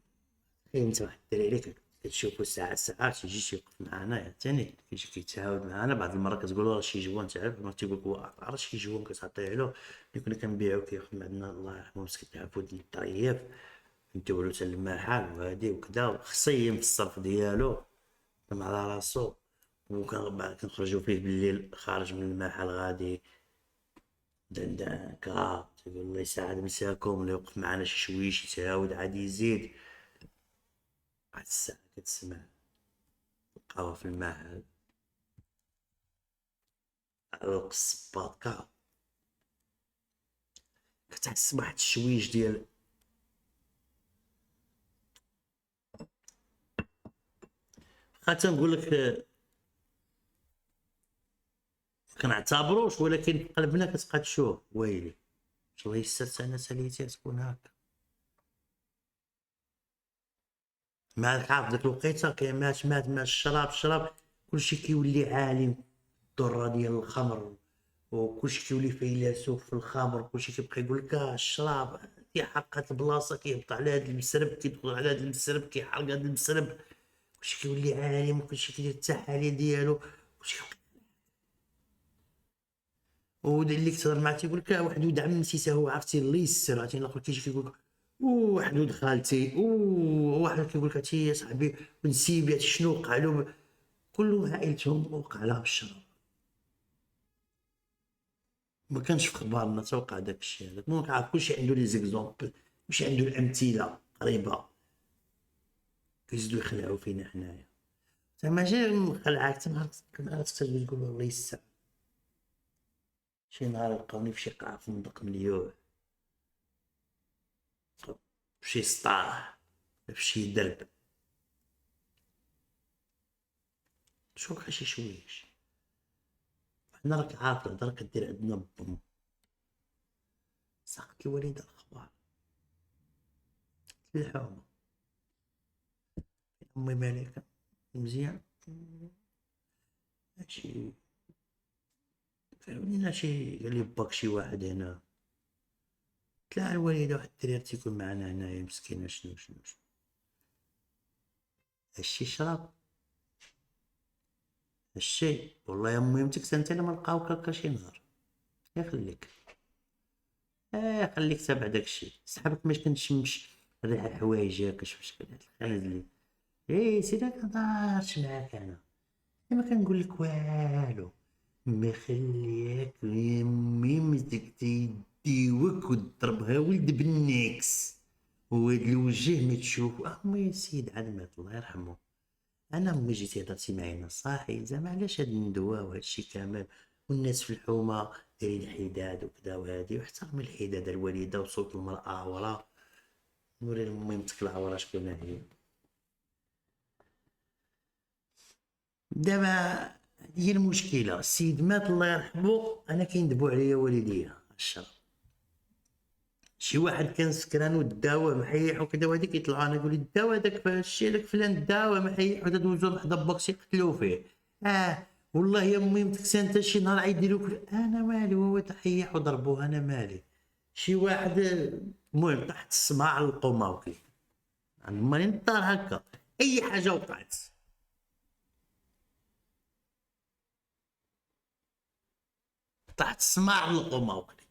Speaker 1: كاين انت واحد الدراري كتشوفو ساعات يجي تيوقف معانا ثاني كيجي كيتعاود معانا، بعض المرات كتقولو راه شي جوان تعرف ما تيقولك هو راه شي جوان كتعطيه له. ملي كنا كنبيعو كياخد من عندنا الله يرحمه مسكين عفود الطريف، نديو له حتى المحل وهادي وكدا، وخصيم في الصرف ديالو على راسو، كنخرجو فيه بالليل خارج من المحل غادي دندان كا تيقول الله يساعد مساكم، ولا يوقف معنا شي شويش يتعاود عاد يزيد. واحد الساعة كتسمع القهوة في المحل علق الصباط كا، كتحس بواحد الشويش ديال تنقول لك كنعتبروش، ولكن في قلبنا كتبقى تشوف ويلي الله يستر انا ساليتي تكون هكا. مالك عارف ديك الوقيته مات الشراب كلشي كيولي عالم، الضره ديال الخمر وكلشي كيولي فيلسوف في الخمر، كلشي كيبقى يقول لك الشراب حرقت البلاصه، كيهبط على هذا المسرب كيدخل على هذا المسرب كيحرق هذا المسرب، كلشي كيولي عالم وكلشي كيدير التحاليل ديالو كلشي. اللي كتهضر معاه تيقول لك واحد ولد عمي نسيته هو عرفتي الله يسر، عرفتي الاخر كيجي كيقول لك واحد ولد خالتي واحد كيقول لك عرفتي يا صاحبي ونسيبي شنو وقع له، كل عائلتهم وقع لها بالشراب. ما كانش في خبارنا توقع داك الشيء هذاك، ممكن عارف كلشي عنده لي زيكزومبل، كلشي عنده الامثله قريبه كيزيدو يخلعوا فينا حنايا. زعما جا مخلعاك تما تقدر تقول الله يسر، شي نهار لقاوني في شي قاعه فندق مليوح، فشي سطاح فشي درب، شوف شي شويش. حنا راك عارف الهضره كدير عندنا بم، ساقت الوالده الاخبار الحومه امي مالكه مزيان ماشي، قالوا لينا شي قال لي باك شي واحد هنا، طلع الوالده واحد الدرير تيكون معنا هنايا مسكينه شنو هادشي شراب هادشي والله يا امي متك انت ما لقاوك هكا شي نهار يخليك خليك تابع داكشي، صحابك ماش كنشمش ريحه حوايجك اش مشكل خالد لي سيدي كنهضرش معاك انا ما كنقول لك والو، ما خليك يمي مسك تيديوك وتضربها ولد بالنيكس وهاد الوجه ما تشوف امي سيد علمات الله يرحمه انا ملي جيتي هضرتي معايا صاحي زعما علاش هاد الندوه وهاد الشيء كامل، والناس في الحومه دايرين حداد وكذا وهادي، واحترم الحداد الوالده وصوت المراه عوره، نوري لميمتك العوره شكون هي. دابا هي المشكله، السيد مات الله يرحمه، انا كيندبوا عليا والديا الشر، شي واحد كان سكران وداوه محيح وكذا وهادي كيطلع انا يقول لي داوه داك الشيء داك فلان داوه محيح وتدوزو حدا بوكس يقتلو فيه. والله يا امي متكسان حتى شي نهار عيديروك انا مالي، هو تحيح وضربوه انا مالي. شي واحد المهم تحت السماع القماوكي مالي نطار هكا اي حاجه وقعت. تحت السماع القماوكي.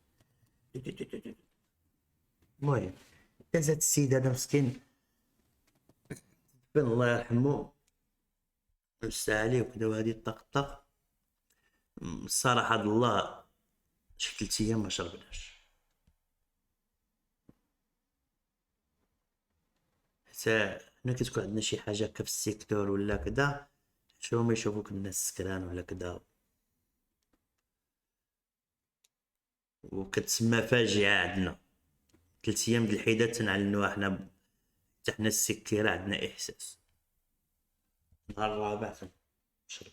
Speaker 1: المهم دازت السيد هذا مسكين بن الله يرحمه ويوسع عليه وكذا وهادي طق الصراحه هاد الله شي 3 ايام ما شربناش، حتى حنا كتكون عندنا شي حاجه هكا في السيكتور ولا كذا، شو ما يشوفوك الناس سكران ولا كذا، وكتسمى فاجعه عندنا. 3 ايام د الحيدات تنعلنوها حنا، حتى حنا السكيره عندنا احساس. النهار الرابع تنشرب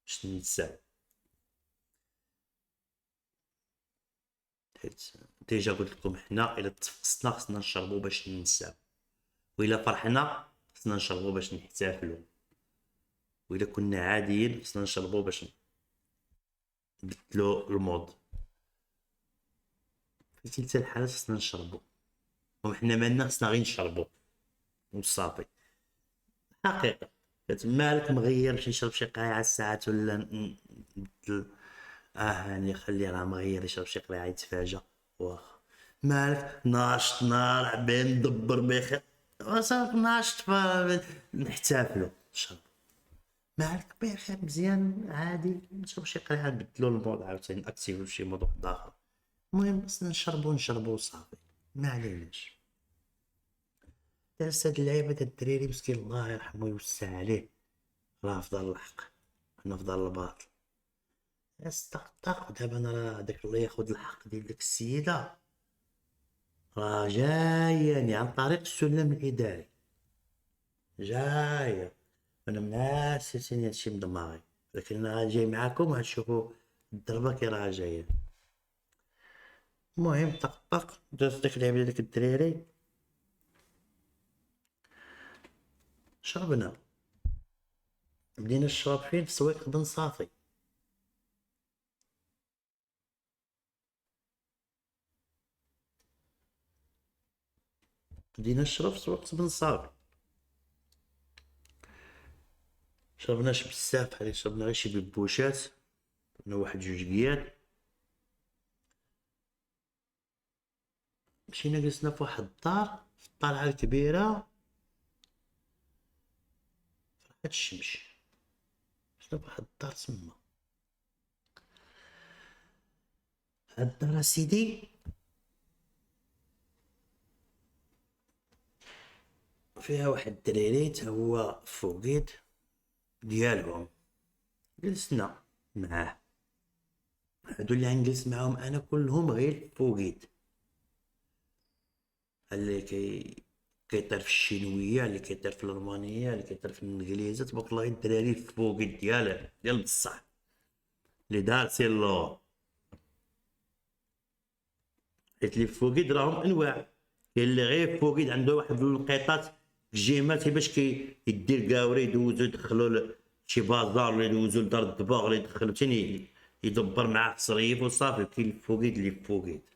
Speaker 1: باش ننسى، حيت ديجا قلت لكم حنا الا تفقصنا خصنا نشربو باش ننسى، وإلا فرحنا خصنا نشربو باش نحتفلو، وإلا كنا عاديين خصنا نشربو باش نبدلو المود. في كلتا الحالات خصنا نشربو، وحنا مالنا خصنا غير نشربو وصافي. حقيقة مالك مغير باش نشرب شي قريعة ساعات ولا نبدل، هاني خليه راه مغير يشرب شي قريعة يتفاجا، واخا مالك ناشط نار بين ندبر بخير صافي ناشط نحتفلو نشرب. مالك بخير مزيان عادي نشرب شي قريحة نبدلو المود عاوتاني ناكتيفو شي مود واحد اخر. المهم خصنا نشربو صافي ما عليناش. دارس هاد اللعيبة هاد الدراري مسكين الله يرحمو ويوسع عليه، راه فضل الحق انا فضل الباطل. استقطق دابا انا راه داك الله ياخد الحق ديال ديك السيدة راه جاياني عن طريق السلم الاداري، جاية انا مناسسني هادشي من دماغي، لكن انا جاي معاكم غتشوفوا الضربة كي راه جاية. المهم طق دازت ديك اللعبة ديال داك الدراري، شربنا بدينا الشراب فين في سويق بن صافي. بدينا الشراب في سويق بن صافي، شربناش بزاف بحال شربنا غير شي ببوشات، شربنا واحد جوج كيال، مشينا جلسنا في واحد الدار في الطلعة الكبيرة في راحة الشمس، جلسنا في واحد الدار تما. هاد الدار اسيدي فيها واحد الدراري تا هو فوقيت ديالهم، جلسنا معاه. هادو اللي غنجلس معاهم انا كلهم غير فوقيت، اللي كيطير في الشينويه، اللي كيطير في الالمانيه، اللي كيطير في الانجليزيه، تبارك الله الدراري فوقيت ديال بصح اللي دار سيلو. حيت اللي فوقيت راهم انواع، كاين اللي غير فوقيت عنده واحد القيطات جيمات باش يدير كاوري يدوزو يدخلو شي بازار ولا يدوزو لدار الدباغ ولا يدخل ثاني يدبر معاه في صريف وصافي. كاين الفوقيت اللي فوقيت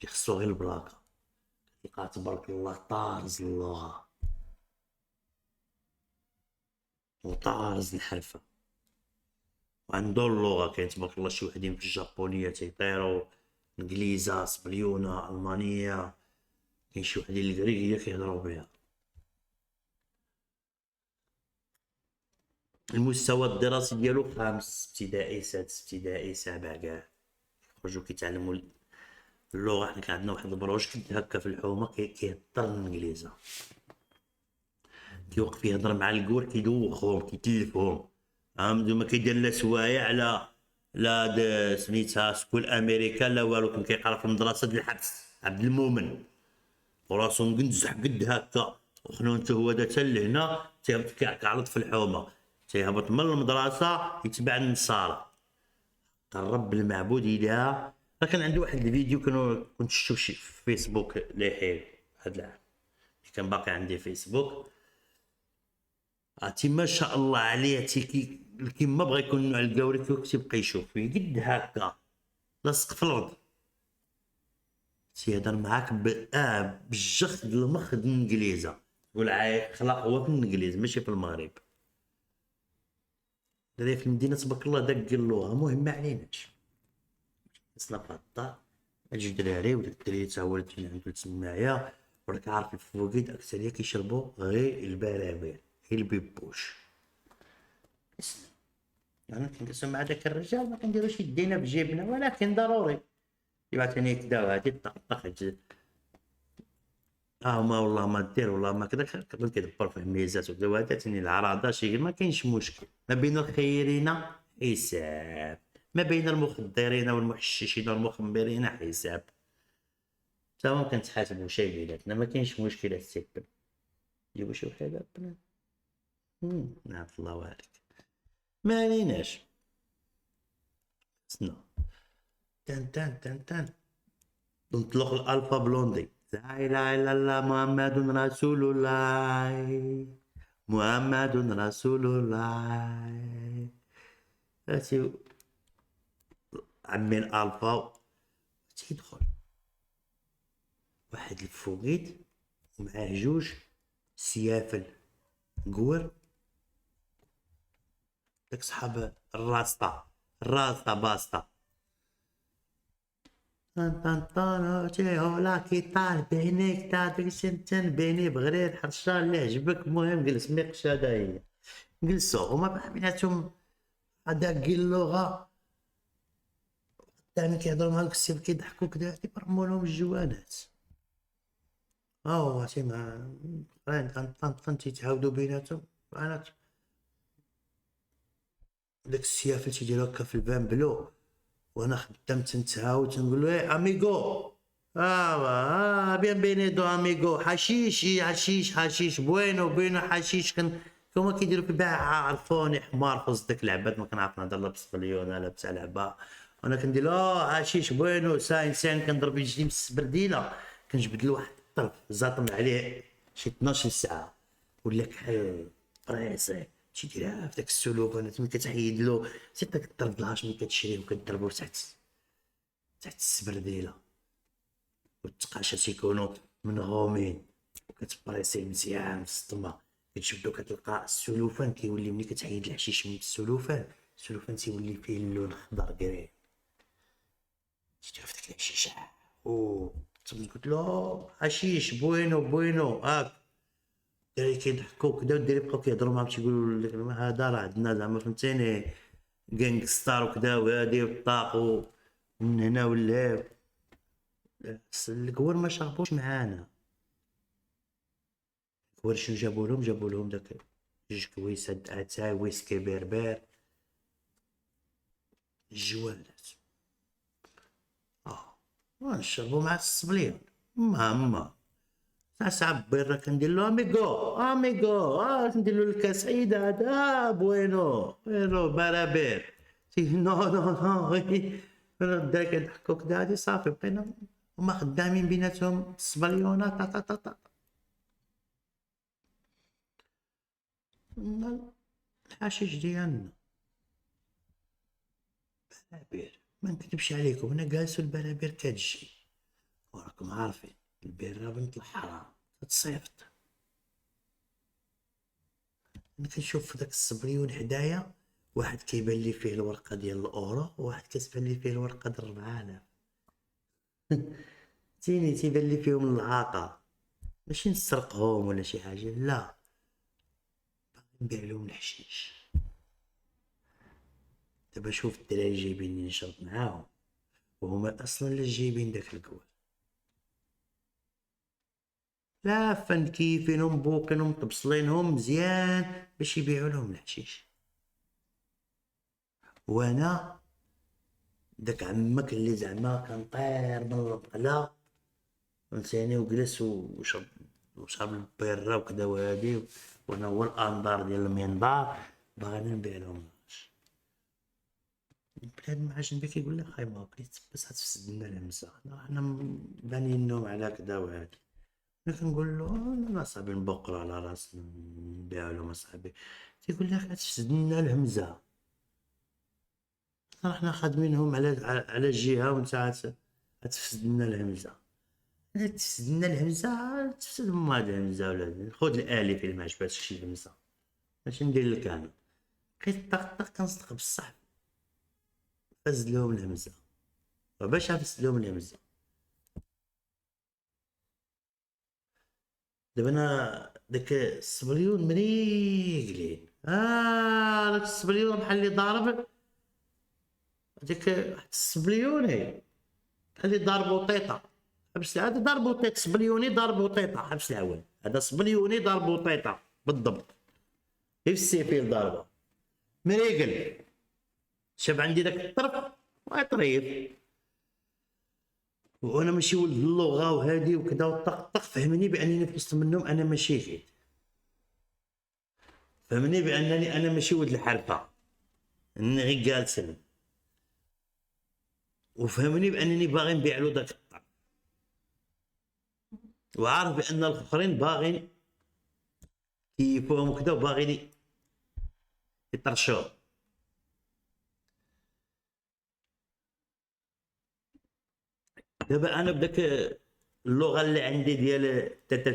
Speaker 1: اللي خصو غير البلاكه، تلقاه تبارك الله طارز اللغه وطارز الحرفه وعندو اللغه. كاين تبارك الله شي وحدين في الجابونيه تيطيروا، انجليزه سبليونه المانيه، كاين شي وحدين الكريكيه كيهضروا بها. المستوى الدراسي ديالو 5 ابتدائي 6 ابتدائي 7 كاع يخرجوا كيتعلموا اللغه. حنا كان عندنا واحد البروج كنت هكا في الحومه كيهضر الانجليزه، كيوقف يهضر مع الكور كيدوخهم كيتلفهم. دوما كيدير لا سوايع لا سميتها سكول امريكا لا والو، كان كيقرا في المدرسه ديال الحبس عبد المؤمن وراسو مقنزح قد هكا، وخنون حتى هو دا تا لهنا تيهبط كيعرض في الحومه، تيهبط من المدرسه يتبع النصارى. قرب بالمعبود إليها. كان عندي واحد الفيديو كنت شفتو في فيسبوك لاحين هاد العام، كان باقي عندي فيسبوك. عرفتي ما شاء الله عليه، كيما بغا يكون نوع القوري تيبقى يشوف فيه قد هكا لاصق في الارض، تيهضر معاك بالجخ د المخ د الانجليزه، تقول عايق خلق هو في الانجليز ماشي في المغرب. هذا في المدينه تبارك الله داك قلوها، المهم ما عليناش. جلسنا في الدار جوج دراري، وداك الدري تا هو اللي عنده السماعه، وراك عارف الفوقيت اكثريه كيشربوا غير البراميل غير البيبوش. انا كنقسم مع داك الرجال ما كنديروش يدينا بجيبنا، ولكن ضروري يبعثني كدا وهادي طق ما والله ما دير والله ما كذا، كنت كيدبر في الميزات وكذا وهذا تاني العراضه شي ما كاينش مشكل. ما بين الخيرين حساب، ما بين المخدرين والمحششين والمخمرين حساب، تمام كنتحاسبوا شي بيناتنا ما كاينش مشكل. السيب جيبوا شي وحده بنات نعم الله عليك ما عليناش. سنا تن تن تن تن نطلق الالفا بلوندي، لا اله الا الله محمد رسول الله محمد رسول الله. هاتي عمي الالفا تيدخل واحد الفوقيت ومعاه جوج سيافل قور، داك صحاب الراسطة باسطة لا كيطال بينيك تاعك سنتن بيني بغرير حرشان اللي عجبك، المهم جلس ميقش هذا هي جلسوا هما بيناتهم هذا اللغة تاني كيهضروا مع الكسيب كيضحكوا كدا يبرموا لهم الجوانات. هو مع قران تيتعاودوا بيناتهم. انا داك السيافل تيديرو هكا في البان بلو، وانا خدام تنتعاود تنقول له ايه اميغو بيان بينيدو اميغو حشيش بوينو حشيش. هما كيديروا في الباع عرفوني حمار فوز داك العباد ما كنعرف نهضر لا بالسبليون لا بتاع لعبه، وانا كندير له حشيش بوينو ساين كنضرب يجي من السبرديله، كنجبد له واحد الطرف زاطم عليه شي 12 ساعه ولا كحل فريسي تيديرها في داك السلوك. انا تما كتحيد له سي داك الطرف الهاش ملي كتشريه وكضربو تحت السبرديله، والتقاشة تيكونوا منغومين وكتبريسي مزيان بالسطمة، كتشدو كتلقى السلوفان كيولي ملي كتحيد الحشيش من السلوفان تيولي فيه اللون خضر كريم، تيديرو في داك الحشيش قلت له حشيش بوينو هاك. الدراري كيضحكوا كدا والدراري بقاو كيهضروا معاهم تيقولوا لك هذا راه عندنا زعما فهمتيني كانغستار وكدا وهادي والطاق ومن هنا ولا الكور ما شربوش معانا. الكور شنو جابوا لهم داك جوج كويسات اتاي ويسكي بربر الجوالات ونشربوا مع الصبليون. ماما ساعة بيرة كندير له اميغو كندير له الكاس عيد هذا بوينو برابير نو الدراري كيضحكوا كدا هادي صافي بقينا هما خدامين بيناتهم الصبليونات الحشيش ديالنا برابير ما نكذبش عليكم، انا جالس البرابير كتجي وراكم عارفين البيرة بنت الحرام تصيفط. انا كنشوف داك الصبليون حدايا واحد كيبان لي فيه الورقه ديال الاورو وواحد كتبان لي فيه الورقه ديال 4000 تيبان لي فيهم العاقه، ماشي نسرقهم ولا شي حاجه لا، نبيع لهم الحشيش. دابا شوف الدراري جايبيني نشرب معاهم وهما اصلا لا جايبين داك الكوار. لافن كيفينهم بوقينهم طبصلينهم مزيان باش يبيعوا لهم الحشيش. وانا داك عمك اللي زعما كان طاير من البقله فهمتيني وجلس وشرب البيره وكذا وهادي، وانا هو الانظار ديال المنظار باغيين نبيع لهم العرش. بنادم عاش نبي كيقول لي خاي ما بغيت بس غتفسد لنا الهمزه، حنا بانينهم على كذا وهادي. انا كنقول له انا صاحبي نبقر على راسنا نبيع لهم اصاحبي. تيقول لي غتفسد لنا الهمزه، حنا خادمينهم على جهه وانت غتفسد لنا الهمزه. تفسد لنا الهمزه، تفسد لهم هاد الهمزه ولا خذ الالف اللي ما عجباتكش الهمزه، اش ندير لك انا؟ بقيت طق كنصدق بصح فسد لهم الهمزه. وباش نفسد لهم الهمزه دابا انا داك الصبليون مريقلين، داك الصبليون بحال اللي ضارب ديك واحد الصبليوني بحال اللي ضارب وطيطه. حبس هذا ضرب وطيط، صبليوني ضرب وطيطه، حبس العوان هذا صبليوني ضرب وطيطه بالضبط، غير في السيفيل ضاربه مريقل. شاب عندي داك الطرف وطريف، وانا ماشي ولد اللغه وهادي وكذا وطق فهمني بانني فزت منهم، انا ماشي فيه. فهمني بانني انا ماشي ولد الحرفه، اني غير جالسن. وفهمني بانني باغي نبيع له داك الطرف، وعارف بان الاخرين باغين كيفوهم وكذا وباغين يطرشوه. دابا انا بداك اللغه اللي عندي ديال تتا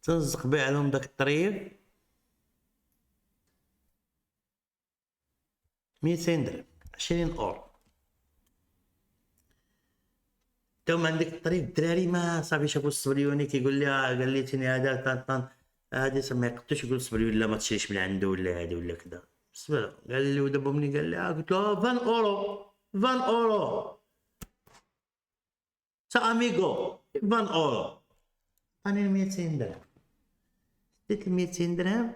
Speaker 1: تنزق بها عليهم داك الطريف 200 درهم 20 اورو. تاهم عندك الطريف الدراري ما صافي شافوا الصبريوني كيقول لي قال لي تيني هذا طن هادي ما يقدوش يقول الصبريوني لا ما تشريش من عنده ولا هادي ولا كذا. بالنسبه قال لي ودابا ملي قال لي قلت له 20 اورو 20 اورو تا اميغو 20 اورو. عطاني 200 درهم، ديت 200 درهم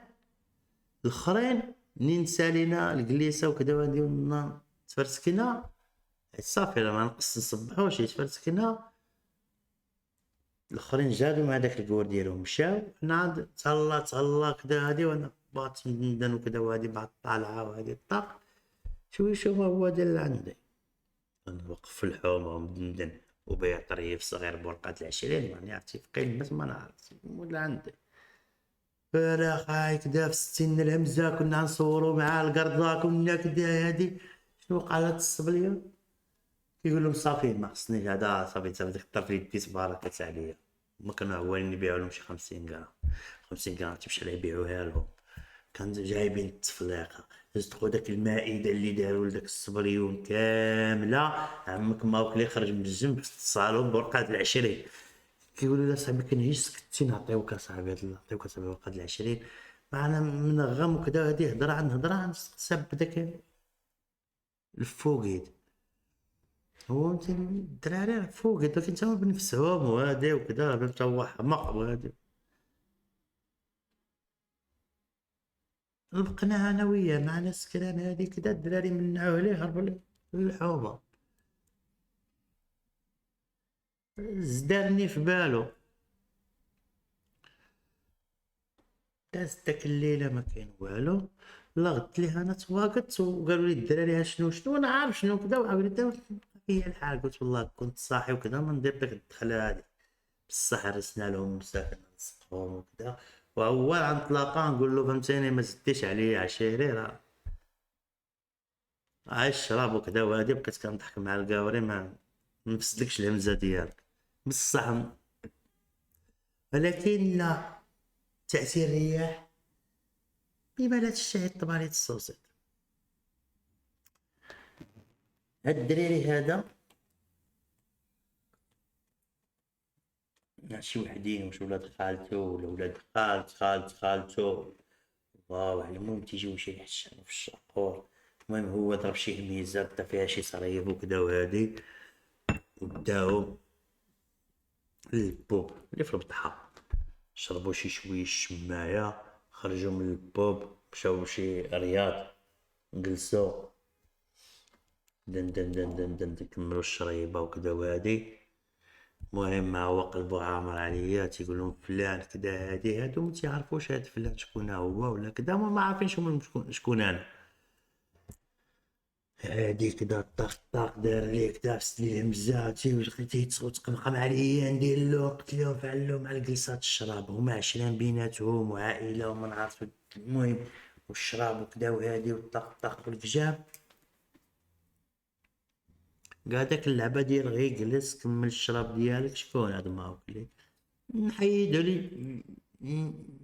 Speaker 1: الاخرين منين سالينا الجليسه وكذا وهادي تفرسكنا صافي راه ما نقص نصبحو شي تفرسكنا. الاخرين جابوا مع داك الكور ديالهم مشاو، حنا عاد تهلا كدا هادي وانا باط ندن وكدا وهادي بعد طالعه وهادي الطاق شوي شوف هو ديال اللي عندي. انا وقف في الحومه مدندن وبيع طريف صغير بورقه 20 ماني عرفتي في قيمة ما نعرف ولا عندي فرا خاي كدا في 60 الهمزه. كنا نصوروا مع القرضه كنا كدا هادي. شنو وقع لهاد الصبليه؟ كيقول لهم صافي ما خصنيش هذا صافي تا ديك الطرف اللي ديت باركت عليا. ما كانوا عوالين يبيعوا لهم شي 50 غرام 50 غرام تمشي يبيعوها لهم. كان جايبين التفليقه صدقوا داك المائده اللي داروا لداك الصبريون كامله. عمك ما وكلي خرج من الجنب اتصالهم بورقات 20. كيقولوا له صاحبي كنهيش سكتي نعطيوك اصاحبي نعطيوك اصاحبي ورقه 20 معنا منغم وكذا هادي هضره عن هضره عن سب داك الفوقيد. هو انت الدراري فوق دوك انت بنفسهم وهادي وكذا انت هو حمق وهادي. بقنا انا وياه مع ناس كلام هادي كذا الدراري منعوا عليه هربوا للحومه. زدارني في بالو دازت داك الليله ما كاين والو. لغت ليه انا تواقدت وقالوا لي الدراري شنو انا عارف شنو كذا وعاودت هي الحال. قلت والله كنت صاحي وكذا ما ندير داك الدخله هادي بصح رسنا لهم مساكن نصحهم وكذا. واول عن طلاقه نقول له فهمتيني ما زدتيش عليا عشيري راه عايش شراب وكذا وهادي. بقيت كنضحك مع القاوري ما نفسدلكش الهمزه ديالك بصح. ولكن لا تاثير الرياح بما لا تشتهي الطباليط الصوصيت. هاد الدريري هذا ماشي وحدين واش ولاد خالته ولا ولاد خالته الله اعلم. المهم تيجيو شي حشام في الشقور. المهم هو ضرب شي هميزه دا فيها شي صريب وكدا وهادي وبداو للبوب اللي في البطحة، شربوا شي شوية الشماية، خرجوا من البوب مشاو شي رياض، جلسوا دن دن دن دن دن كملوا الشريبة وكدا وهادي. المهم هو قلبو عامر عليا، تيقولهم فلان كدا هادي، هادو ما تيعرفوش هاد فلان شكون هو ولا كدا، هما ما عارفينش هما شكون انا. هادي كدا طاق طاق دار ليه كدا فسد ليه الهمزة، تيتقمقم عليا، ندير له قلت لهم فعلو مع الجلسات الشراب، هما 20 بيناتهم وعائلة وما نعرف. المهم والشراب وكدا وهادي وطاق طاق والفجاب. قال داك اللعبة ديال غير جلس كمل الشراب ديالك، شكون هاد ما وكلي نحيدو لي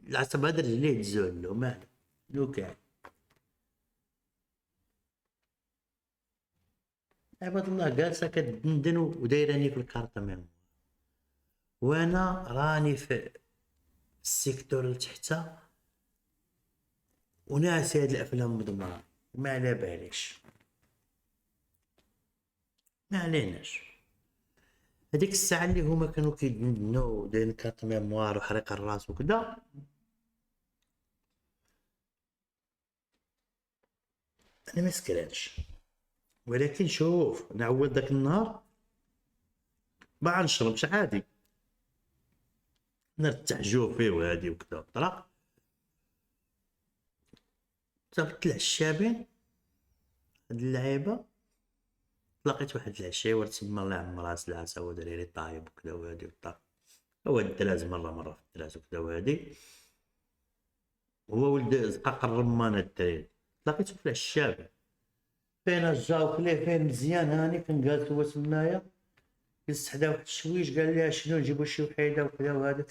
Speaker 1: العصب هاد رجليه تزولو مالو لو كان. عباد الله جالسة كدندن ودايراني في الكارطة ميمو، وانا راني في السيكتور لتحتا وناسي هاد الافلام مدمرة وما على باليش، ما عليناش. هذيك الساعة اللي هما كانوا كيدندنوا ودايرين كارت ميموار وحريق الراس وكدا، انا ما سكرانش. ولكن شوف نعود داك النهار ما نشربش عادي، نرتاح جوفي وهادي وكدا طرق. صافت العشابين هاد اللعيبة، لقيت واحد العشاور تما الله يعمر راس العسا هو دريري طايب وكدا وهادي وطاق، هو الدراز مرة في الدراز وكدا وهادي، هو ولد زقاق الرمانة الدريري. لقيتو في العشابين فين جاو كليه فين مزيان هاني، كان جالس هو تمايا جلست حدا واحد الشويش، قال لي شنو نجيبو شي وحيدة وكدا وهذا.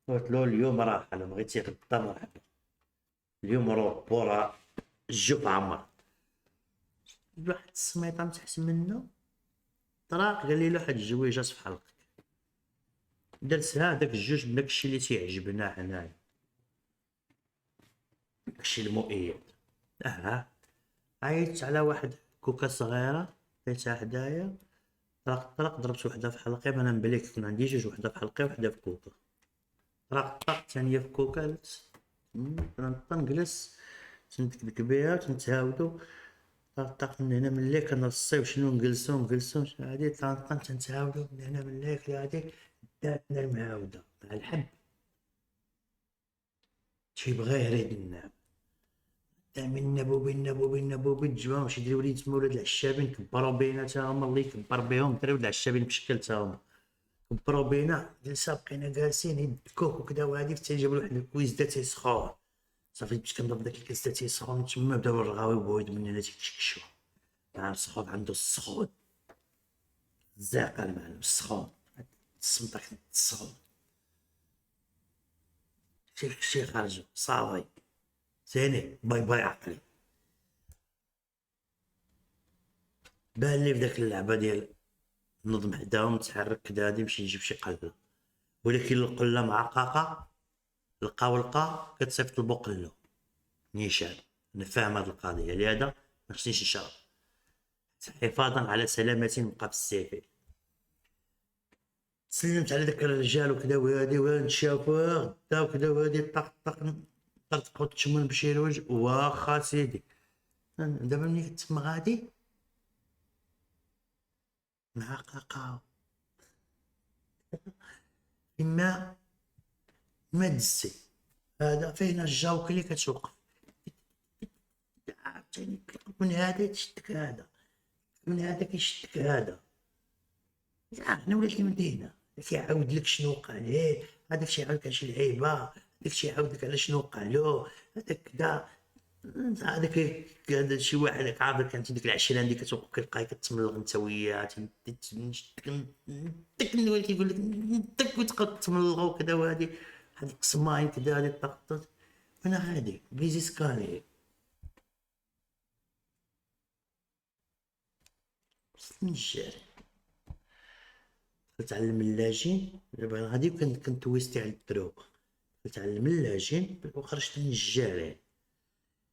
Speaker 1: قلت له اليوم راحة، لو بغيتي غدا مرحبا، اليوم روبو راه الجوف عمر. واحد السميطة تحت منه طراق، قال لي واحد الجويجة في حلقك، درتها داك الجوج من داكشي اللي تيعجبنا حنايا، داكشي المؤيد. عيطت على واحد كوكا صغيرة لقيتها حدايا، طرق ضربت وحدة في حلقي، انا مبلي كيكون عندي جوج، وحدة في حلقي وحدة في كوكا، طرق ثانية في كوكا. تنجلس تندكدك بيها تنتهاودو، طق من هنا من ليك كنرصيو شنو نجلسو هادي طنطن تنتهاودو من هنا من ليك لهادي، داتنا المعاودة مع الحب تيبغى يريد الناب، منا بوبي الجوام شي دري وليد تما ولاد العشابين كبروا بينا تا هما، الله يكبر بهم دري ولاد العشابين بشكل تا هما كبروا بينا. جلسة بقينا جالسين يدكوك وكدا وهادي، حتى جابو واحد الكويز دا تيسخون، صافي باش كنضرب داك الكاس دا تيسخون تما بداو الرغاوي بويض من هنا تيكشكشوا، مع السخون عنده السخون الزاقه المعلم السخون السمطة السخون شي خرجوا صافي زيني باي باي عقلي. بان لي في داك اللعبة ديال نضم حداهم نتحرك كدا غادي نمشي نجيب شي قلة، ولكن القلة معققة لقا كتصيفط البقلو نيشان. انا فاهم هاد القضية لهذا ما خصنيش نشرب حفاظا على سلامتي نبقى في السيفي. سلمت على داك الرجال وكدا وهادي ونتشافوا غدا وكدا وهادي طق طرطقو تشمن بشي روج واخا سيدي. دابا ملي كنت تما غادي معققة ما دزي، هذا فين الجاوك اللي كتوقف عاوتاني من هذا تشدك هذا، من هذا كيشدك هذا، حنا ولات المدينة كيعاود لك شنو وقع ليه، هذاك شي يعاود لك على شي لعيبة، داك شي يعاود لك على شنو وقع له، هذاك كدا هذاك هذا شي واحد عارف كانت ديك العشرة اللي كتوقف كتلقاي كتملغ انت وياه كيقول لك نتك وتبقى تملغ وكذا وهادي هاد القسماين كدا هادي طقطق انا عادي بيزي سكاني نجار كنتعلم اللاجين. دابا غادي كنت ويستي على الدروب كنتعلم اللاجين وخرجت للنجارين،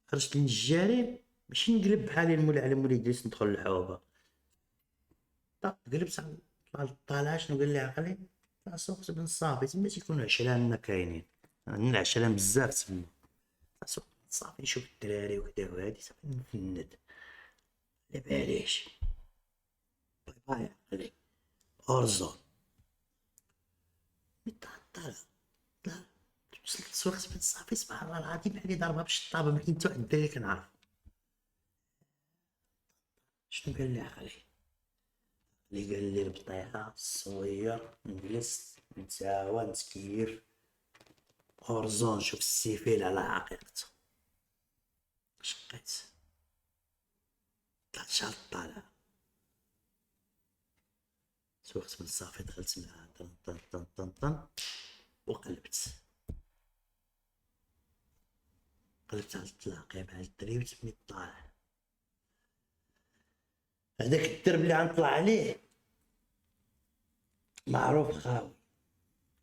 Speaker 1: خرجت للنجارين ماشي نقلب بحالي المولى على مولي جلس ندخل الحوبه، طق قلبت طلع للطالع شنو قال لي عقلي؟ طلع سوق بن صافي تما تيكونوا عشراننا كاينين، عندنا عشران بزاف تما. طلع سوق بن صافي نشوف الدراري وكدا وهادي صافي نفند، لاباليش باي باي عقلي أرزون. طلع طلع وصلت لسوق بن صافي سبحان الله العظيم بحال اللي ضربها بالشطابة، ما كاين حتى واحد الدراري كنعرف. شنو قال لي عقلي؟ اللي قال لي البطيحة الصوير نجلس نتساوى نتكيف أرزون نشوف السيفيل على حقيقته. شقيت طلعت شحال طالع سوقت من صافي دخلت معاه طن طن طن طن طن وقلبت على التلاقي مع الدري وتمني طالع هذاك الدرب اللي غنطلع عليه معروف خاوي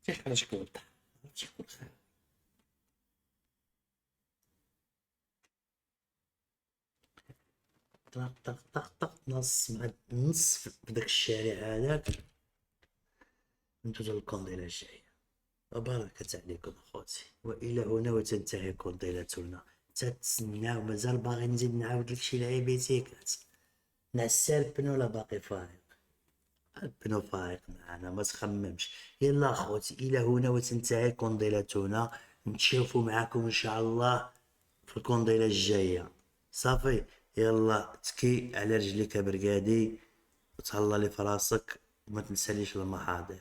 Speaker 1: تيخرج كوضح تيكون خاوي. طق طق طق طق نص مع نص بداك الشارع هذاك انتو تا الكونديلا الجاية. وبركة عليكم اخوتي، والى هنا وتنتهي كونديلتنا. تتسناو مازال باغي نزيد نعاود لك شي لعيبيتيكات؟ نعسى البنو ولا باقي فايق؟ البنو فايق معانا ما تخممش. يلا اخوتي الى هنا وتنتهي كونديلتنا، نتشوفوا معاكم ان شاء الله في الكونديلة الجاية. صافي يلا تكي على رجليك برقادي وتهلا لي فراسك وما تنساليش المحاضر.